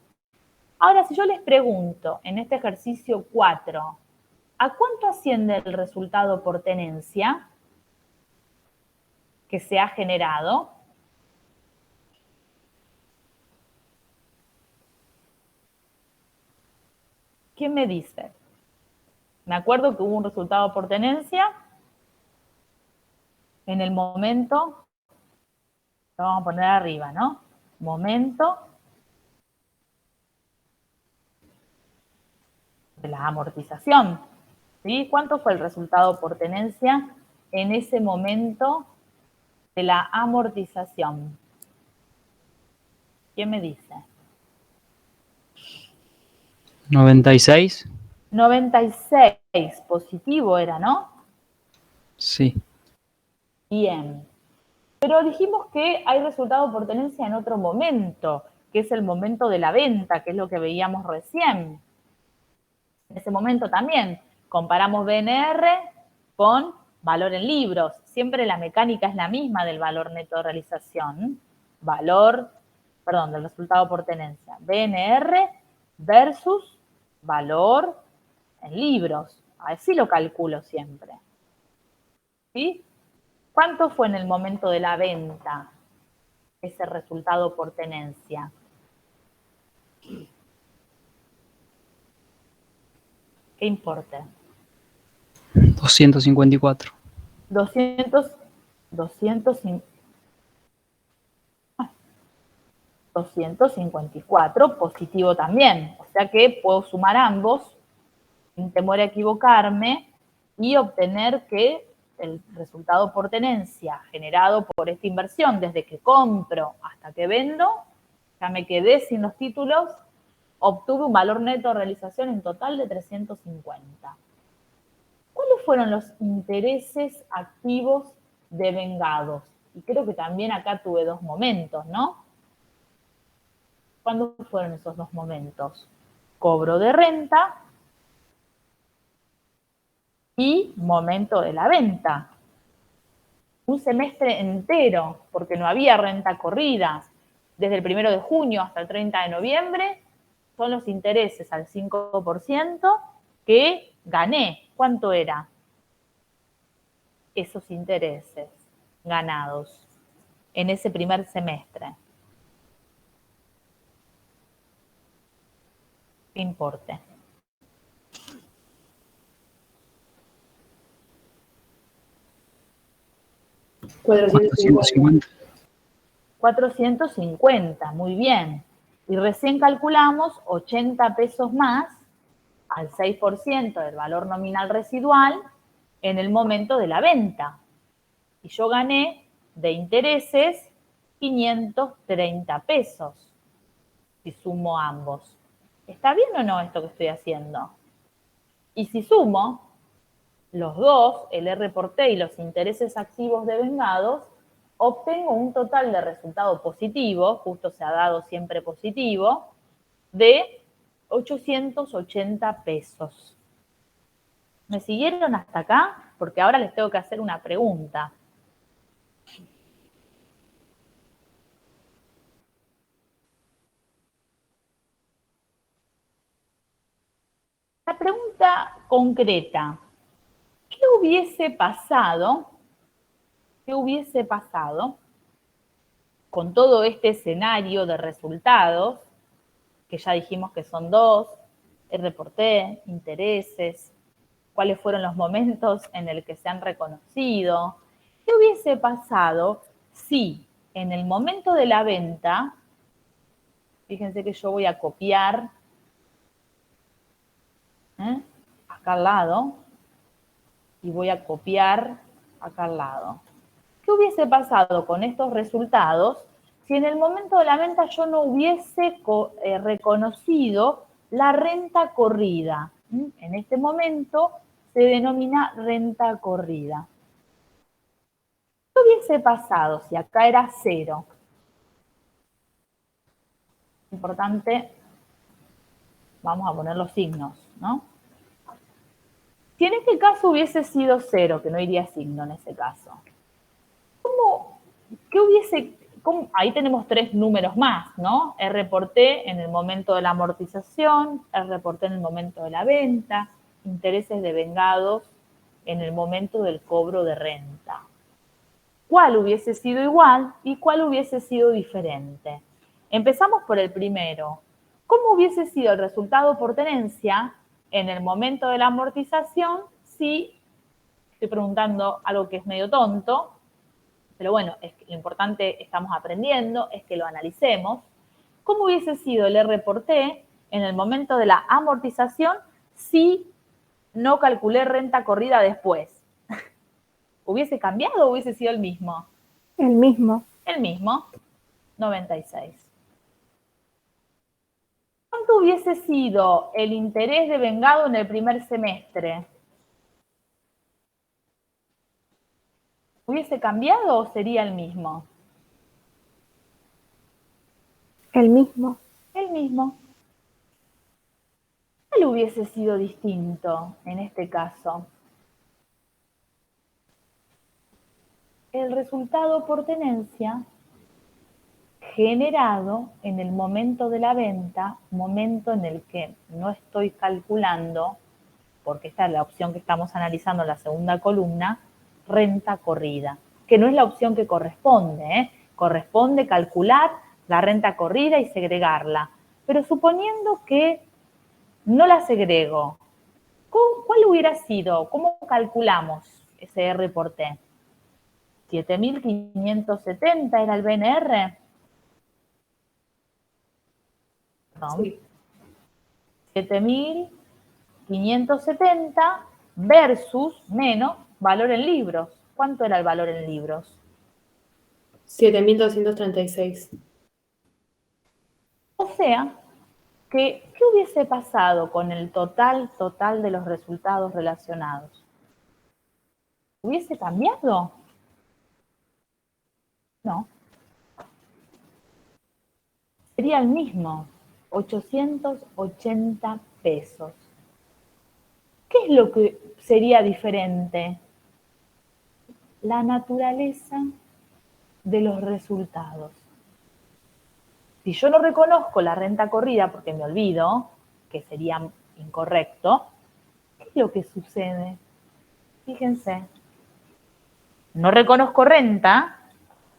Ahora, si yo les pregunto en este ejercicio 4, ¿a cuánto asciende el resultado por tenencia que se ha generado? ¿Quién me dice? Me acuerdo que hubo un resultado por tenencia en el momento, lo vamos a poner arriba, ¿no? Momento de la amortización. ¿Sí? ¿Cuánto fue el resultado por tenencia en ese momento de la amortización? ¿Quién me dice? 96. 96, positivo era, ¿no? Sí. Bien. Pero dijimos que hay resultado por tenencia en otro momento, que es el momento de la venta, que es lo que veíamos recién. En ese momento también comparamos BNR con valor en libros. Siempre la mecánica es la misma del valor neto de realización. Del resultado por tenencia. BNR versus valor en libros. Así lo calculo siempre. ¿Sí? ¿Cuánto fue en el momento de la venta ese resultado por tenencia? ¿Qué importe? 254. 254, positivo también. O sea que puedo sumar ambos, sin temor a equivocarme, y obtener que el resultado por tenencia generado por esta inversión, desde que compro hasta que vendo, ya me quedé sin los títulos, obtuve un valor neto de realización en total de 350. ¿Cuáles fueron los intereses activos devengados? Y creo que también acá tuve dos momentos, ¿no? ¿Cuándo fueron esos dos momentos? Cobro de renta y momento de la venta. Un semestre entero, porque no había renta corrida. Desde el 1 de junio hasta el 30 de noviembre, son los intereses al 5% que gané. ¿Cuánto era? Esos intereses ganados en ese primer semestre. ¿Qué importe? $450. 450, muy bien. Y recién calculamos 80 pesos más al 6% del valor nominal residual en el momento de la venta. Y yo gané de intereses 530 pesos, si sumo ambos. ¿Está bien o no esto que estoy haciendo? Y si sumo los dos, el R por T y los intereses activos devengados, obtengo un total de resultado positivo, justo se ha dado siempre positivo, de 880 pesos. ¿Me siguieron hasta acá? Porque ahora les tengo que hacer una pregunta. La pregunta concreta, ¿qué hubiese pasado con todo este escenario de resultados, que ya dijimos que son dos, R por T, intereses, cuáles fueron los momentos en el que se han reconocido? ¿Qué hubiese pasado si en el momento de la venta, fíjense que yo voy a copiar acá al lado, y voy a copiar acá al lado. ¿Qué hubiese pasado con estos resultados si en el momento de la venta yo no hubiese reconocido la renta corrida? En este momento se denomina renta corrida. ¿Qué hubiese pasado si acá era 0? Importante, vamos a poner los signos, ¿no? Si en este caso hubiese sido 0, que no iría signo en ese caso, ¿qué hubiese? Ahí tenemos 3 números más, ¿no? R por T en el momento de la amortización, R por T en el momento de la venta, intereses devengados en el momento del cobro de renta. ¿Cuál hubiese sido igual y cuál hubiese sido diferente? Empezamos por el primero. ¿Cómo hubiese sido el resultado por tenencia en el momento de la amortización si, estoy preguntando algo que es medio tonto, pero bueno, es que lo importante, estamos aprendiendo, es que lo analicemos. ¿Cómo hubiese sido el R por T en el momento de la amortización si no calculé renta corrida después? ¿Hubiese cambiado o hubiese sido el mismo? El mismo. El mismo, 96. ¿Cuánto hubiese sido el interés devengado en el primer semestre? ¿Hubiese cambiado o sería el mismo? El mismo. El mismo. ¿Cuál hubiese sido distinto en este caso? El resultado por tenencia generado en el momento de la venta, momento en el que no estoy calculando, porque esta es la opción que estamos analizando en la segunda columna, renta corrida, que no es la opción que corresponde, corresponde calcular la renta corrida y segregarla, pero suponiendo que no la segrego, ¿cuál hubiera sido? ¿Cómo calculamos ese R por T? 7.570 era el BNR. No. Sí. 7.570 versus menos valor en libros. ¿Cuánto era el valor en libros? 7.236. O sea, ¿qué hubiese pasado con el total de los resultados relacionados? ¿Hubiese cambiado? No. Sería el mismo, 880 pesos. ¿Qué es lo que sería diferente? La naturaleza de los resultados. Si yo no reconozco la renta corrida porque me olvido, que sería incorrecto, ¿qué es lo que sucede? Fíjense, no reconozco renta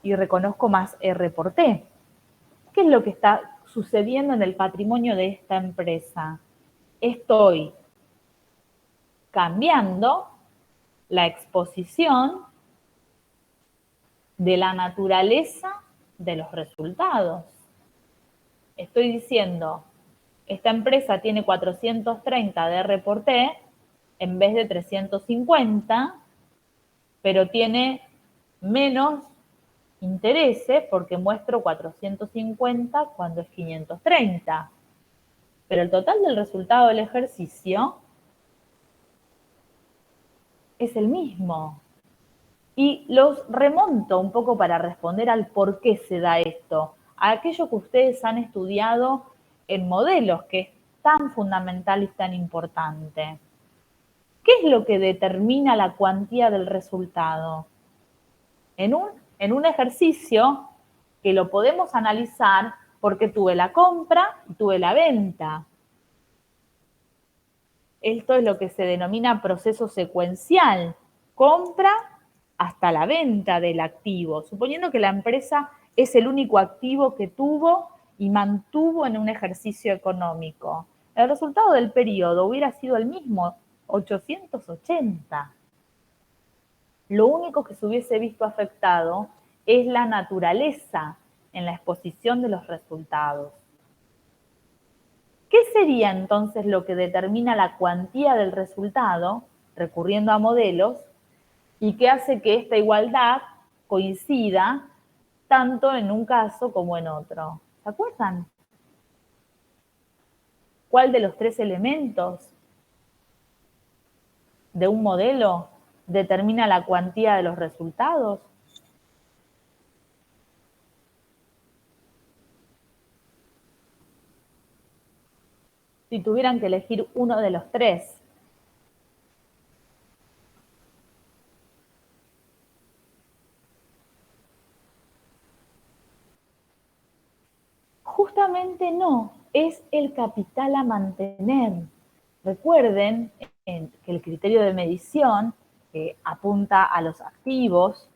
y reconozco más R por T. ¿Qué es lo que está sucediendo en el patrimonio de esta empresa? Estoy cambiando la exposición de la naturaleza de los resultados. Estoy diciendo, esta empresa tiene 430 de R por T en vez de 350, pero tiene menos intereses porque muestro 450 cuando es 530. Pero el total del resultado del ejercicio es el mismo. Y los remonto un poco para responder al por qué se da esto, a aquello que ustedes han estudiado en modelos, que es tan fundamental y tan importante. ¿Qué es lo que determina la cuantía del resultado? En un ejercicio que lo podemos analizar porque tuve la compra y tuve la venta. Esto es lo que se denomina proceso secuencial. Compra hasta la venta del activo, suponiendo que la empresa es el único activo que tuvo y mantuvo en un ejercicio económico. El resultado del periodo hubiera sido el mismo, 880. Lo único que se hubiese visto afectado es la naturaleza en la exposición de los resultados. ¿Qué sería entonces lo que determina la cuantía del resultado, recurriendo a modelos, y que hace que esta igualdad coincida tanto en un caso como en otro? ¿Se acuerdan? ¿Cuál de los tres elementos de un modelo determina la cuantía de los resultados? Si tuvieran que elegir uno de los tres. Justamente no, es el capital a mantener. Recuerden que el criterio de medición apunta a los activos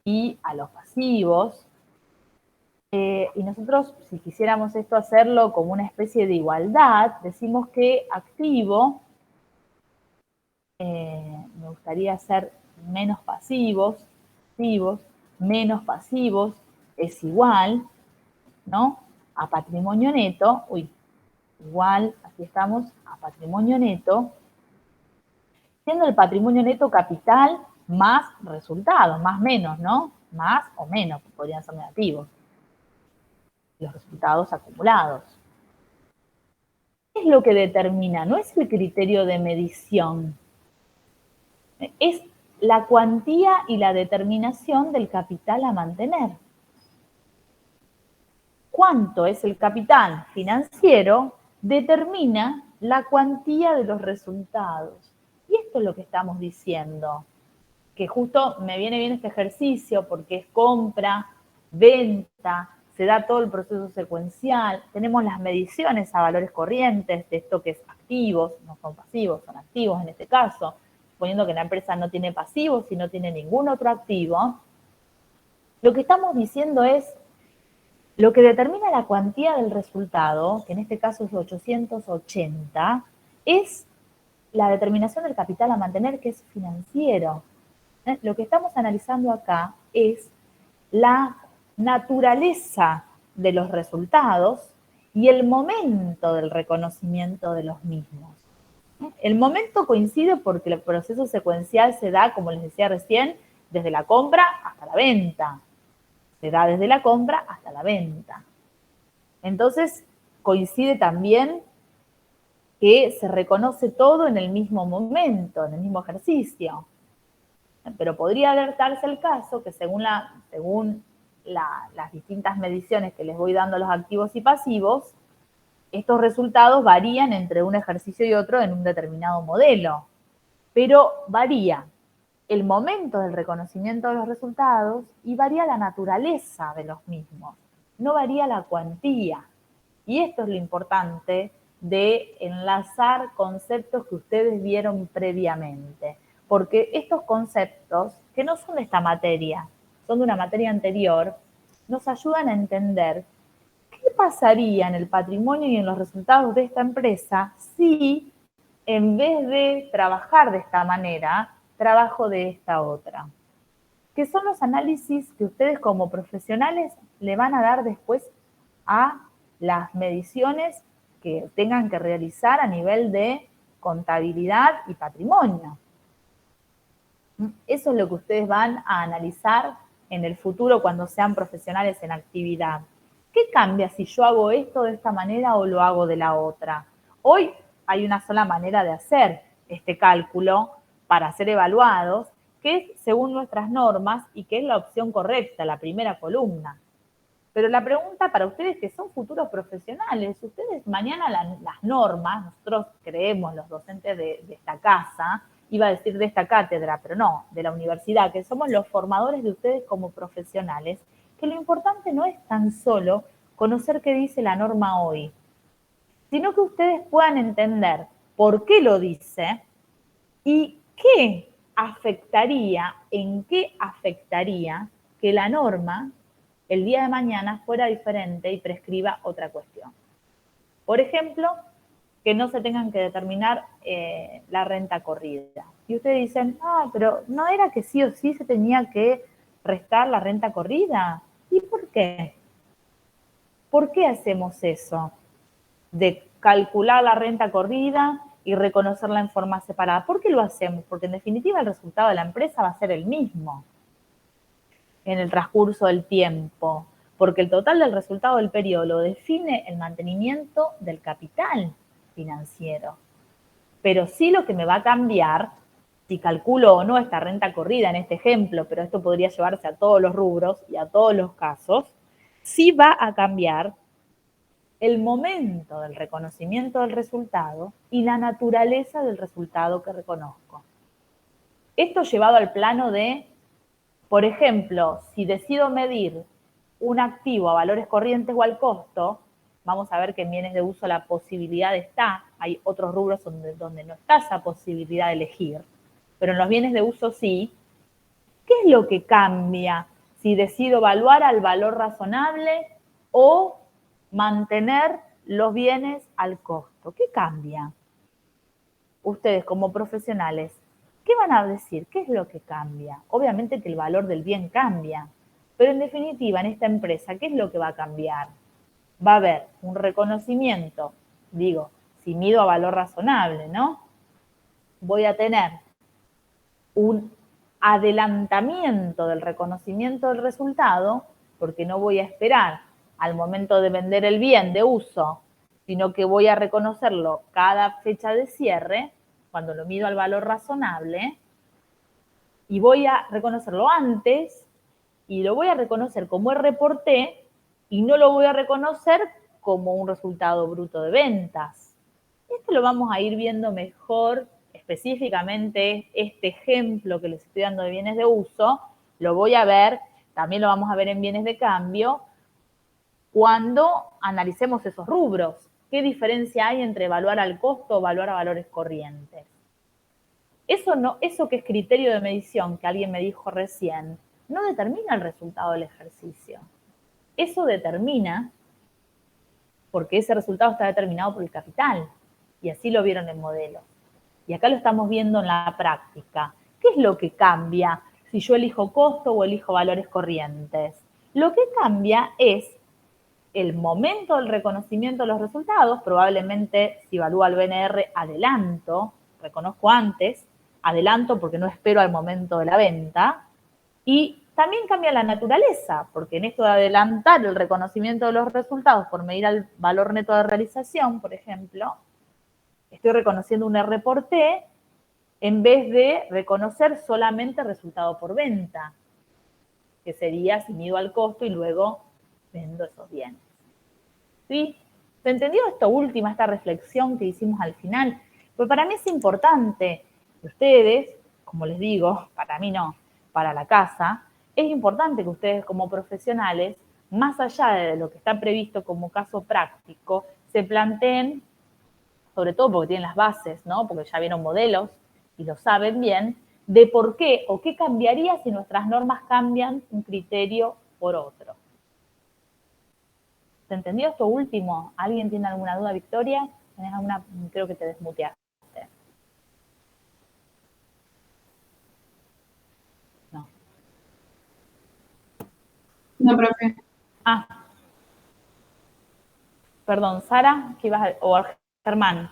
y a los pasivos. Y nosotros, si quisiéramos esto hacerlo como una especie de igualdad, decimos que activo, me gustaría hacer menos pasivos, menos pasivos es igual, ¿no? A patrimonio neto, igual, aquí estamos, a patrimonio neto, siendo el patrimonio neto capital más resultados, más menos, ¿no? Más o menos, podrían ser negativos, los resultados acumulados. ¿Qué es lo que determina? No es el criterio de medición, es la cuantía y la determinación del capital a mantener. Cuánto es el capital financiero determina la cuantía de los resultados. Y esto es lo que estamos diciendo, que justo me viene bien este ejercicio porque es compra, venta, se da todo el proceso secuencial, tenemos las mediciones a valores corrientes de esto que es activos, no son pasivos, son activos en este caso, suponiendo que la empresa no tiene pasivos y no tiene ningún otro activo. Lo que estamos diciendo es, lo que determina la cuantía del resultado, que en este caso es 880, es la determinación del capital a mantener, que es financiero. Lo que estamos analizando acá es la naturaleza de los resultados y el momento del reconocimiento de los mismos. El momento coincide porque el proceso secuencial se da, como les decía recién, desde la compra hasta la venta. Se da desde la compra hasta la venta. Entonces, coincide también que se reconoce todo en el mismo momento, en el mismo ejercicio. Pero podría darse el caso que según las distintas mediciones que les voy dando a los activos y pasivos, estos resultados varían entre un ejercicio y otro en un determinado modelo. Pero varía el momento del reconocimiento de los resultados y varía la naturaleza de los mismos. No varía la cuantía. Y esto es lo importante de enlazar conceptos que ustedes vieron previamente. Porque estos conceptos, que no son de esta materia, son de una materia anterior, nos ayudan a entender qué pasaría en el patrimonio y en los resultados de esta empresa si, en vez de trabajar de esta manera, trabajo de esta otra. que son los análisis que ustedes como profesionales le van a dar después a las mediciones que tengan que realizar a nivel de contabilidad y patrimonio. Eso es lo que ustedes van a analizar en el futuro cuando sean profesionales en actividad. ¿Qué cambia si yo hago esto de esta manera o lo hago de la otra? Hoy hay una sola manera de hacer este cálculo para ser evaluados, que es según nuestras normas y que es la opción correcta, la primera columna. Pero la pregunta para ustedes que son futuros profesionales, ustedes mañana las normas, nosotros creemos los docentes de esta casa, iba a decir de esta cátedra, pero no, de la universidad, que somos los formadores de ustedes como profesionales, que lo importante no es tan solo conocer qué dice la norma hoy, sino que ustedes puedan entender por qué lo dice y qué afectaría, en qué afectaría que la norma el día de mañana fuera diferente y prescriba otra cuestión. Por ejemplo, que no se tengan que determinar la renta corrida. Y ustedes dicen, pero ¿no era que sí o sí se tenía que restar la renta corrida? ¿Y por qué? ¿Por qué hacemos eso? De calcular la renta corrida y reconocerla en forma separada. ¿Por qué lo hacemos? Porque en definitiva el resultado de la empresa va a ser el mismo en el transcurso del tiempo, porque el total del resultado del periodo lo define el mantenimiento del capital financiero. Pero sí lo que me va a cambiar, si calculo o no esta renta corrida en este ejemplo, pero esto podría llevarse a todos los rubros y a todos los casos, sí va a cambiar el momento del reconocimiento del resultado y la naturaleza del resultado que reconozco. Esto llevado al plano de, por ejemplo, si decido medir un activo a valores corrientes o al costo, vamos a ver que en bienes de uso la posibilidad está, hay otros rubros donde no está esa posibilidad de elegir, pero en los bienes de uso sí. ¿Qué es lo que cambia si decido evaluar al valor razonable o mantener los bienes al costo? ¿Qué cambia? Ustedes como profesionales, ¿qué van a decir? ¿Qué es lo que cambia? Obviamente que el valor del bien cambia, pero en definitiva en esta empresa, ¿qué es lo que va a cambiar? Va a haber un reconocimiento, digo, si mido a valor razonable, ¿no? Voy a tener un adelantamiento del reconocimiento del resultado, porque no voy a esperar al momento de vender el bien de uso, sino que voy a reconocerlo cada fecha de cierre, cuando lo mido al valor razonable, y voy a reconocerlo antes, y lo voy a reconocer como reporté, y no lo voy a reconocer como un resultado bruto de ventas. Esto lo vamos a ir viendo mejor, específicamente este ejemplo que les estoy dando de bienes de uso, lo voy a ver, también lo vamos a ver en bienes de cambio, cuando analicemos esos rubros. ¿Qué diferencia hay entre evaluar al costo o evaluar a valores corrientes? Eso que es criterio de medición, que alguien me dijo recién, no determina el resultado del ejercicio. Eso determina, porque ese resultado está determinado por el capital, y así lo vieron en modelo. Y acá lo estamos viendo en la práctica. ¿Qué es lo que cambia si yo elijo costo o elijo valores corrientes? Lo que cambia es el momento del reconocimiento de los resultados. Probablemente si evalúo al BNR, adelanto, reconozco antes, adelanto porque no espero al momento de la venta. Y también cambia la naturaleza, porque en esto de adelantar el reconocimiento de los resultados por medir el valor neto de realización, por ejemplo, estoy reconociendo un R por T en vez de reconocer solamente resultado por venta, que sería si mido al costo y luego vendo esos bienes. ¿Sí? ¿Se entendió esto último, esta reflexión que hicimos al final? Pues para mí es importante que ustedes, como les digo, para mí no, para la casa, es importante que ustedes como profesionales, más allá de lo que está previsto como caso práctico, se planteen, sobre todo porque tienen las bases, ¿no? Porque ya vieron modelos y lo saben bien, de por qué o qué cambiaría si nuestras normas cambian un criterio por otro. ¿Se entendió esto último? ¿Alguien tiene alguna duda, Victoria? ¿Tenés alguna? Creo que te desmuteaste. No. No, profe. Ah. Perdón, Sara, ¿qué ibas a, o Germán?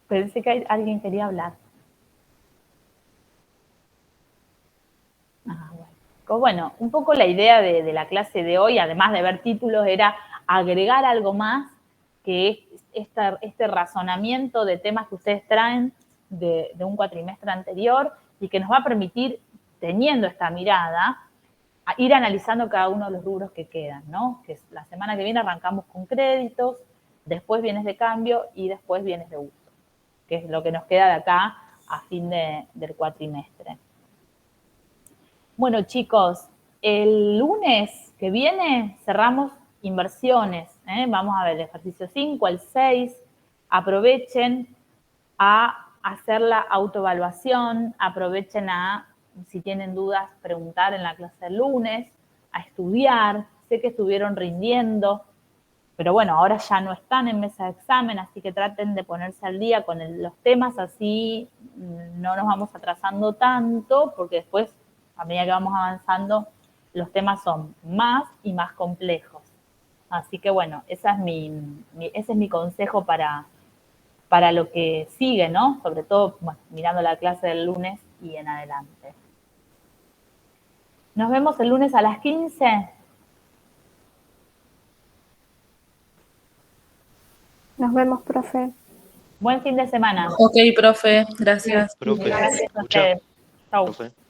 Pensé que alguien quería hablar. Ah, bueno. Pues bueno, un poco la idea de la clase de hoy, además de ver títulos, era agregar algo más que este razonamiento de temas que ustedes traen de un cuatrimestre anterior y que nos va a permitir, teniendo esta mirada, a ir analizando cada uno de los rubros que quedan, ¿no? Que la semana que viene arrancamos con créditos, después bienes de cambio y después bienes de uso, que es lo que nos queda de acá a fin del cuatrimestre. Bueno, chicos, el lunes que viene cerramos inversiones. Vamos a ver el ejercicio 5, el 6. Aprovechen a hacer la autoevaluación, aprovechen a, si tienen dudas, preguntar en la clase del lunes, a estudiar. Sé que estuvieron rindiendo, pero bueno, ahora ya no están en mesa de examen, así que traten de ponerse al día con los temas, así no nos vamos atrasando tanto, porque después, a medida que vamos avanzando, los temas son más y más complejos. Así que bueno, ese es mi consejo para lo que sigue, ¿no? Sobre todo, bueno, mirando la clase del lunes y en adelante. Nos vemos el lunes a las 15. Nos vemos, profe. Buen fin de semana. Ok, profe, gracias. Profe, Gracias a escucha, ustedes. Chau. profe.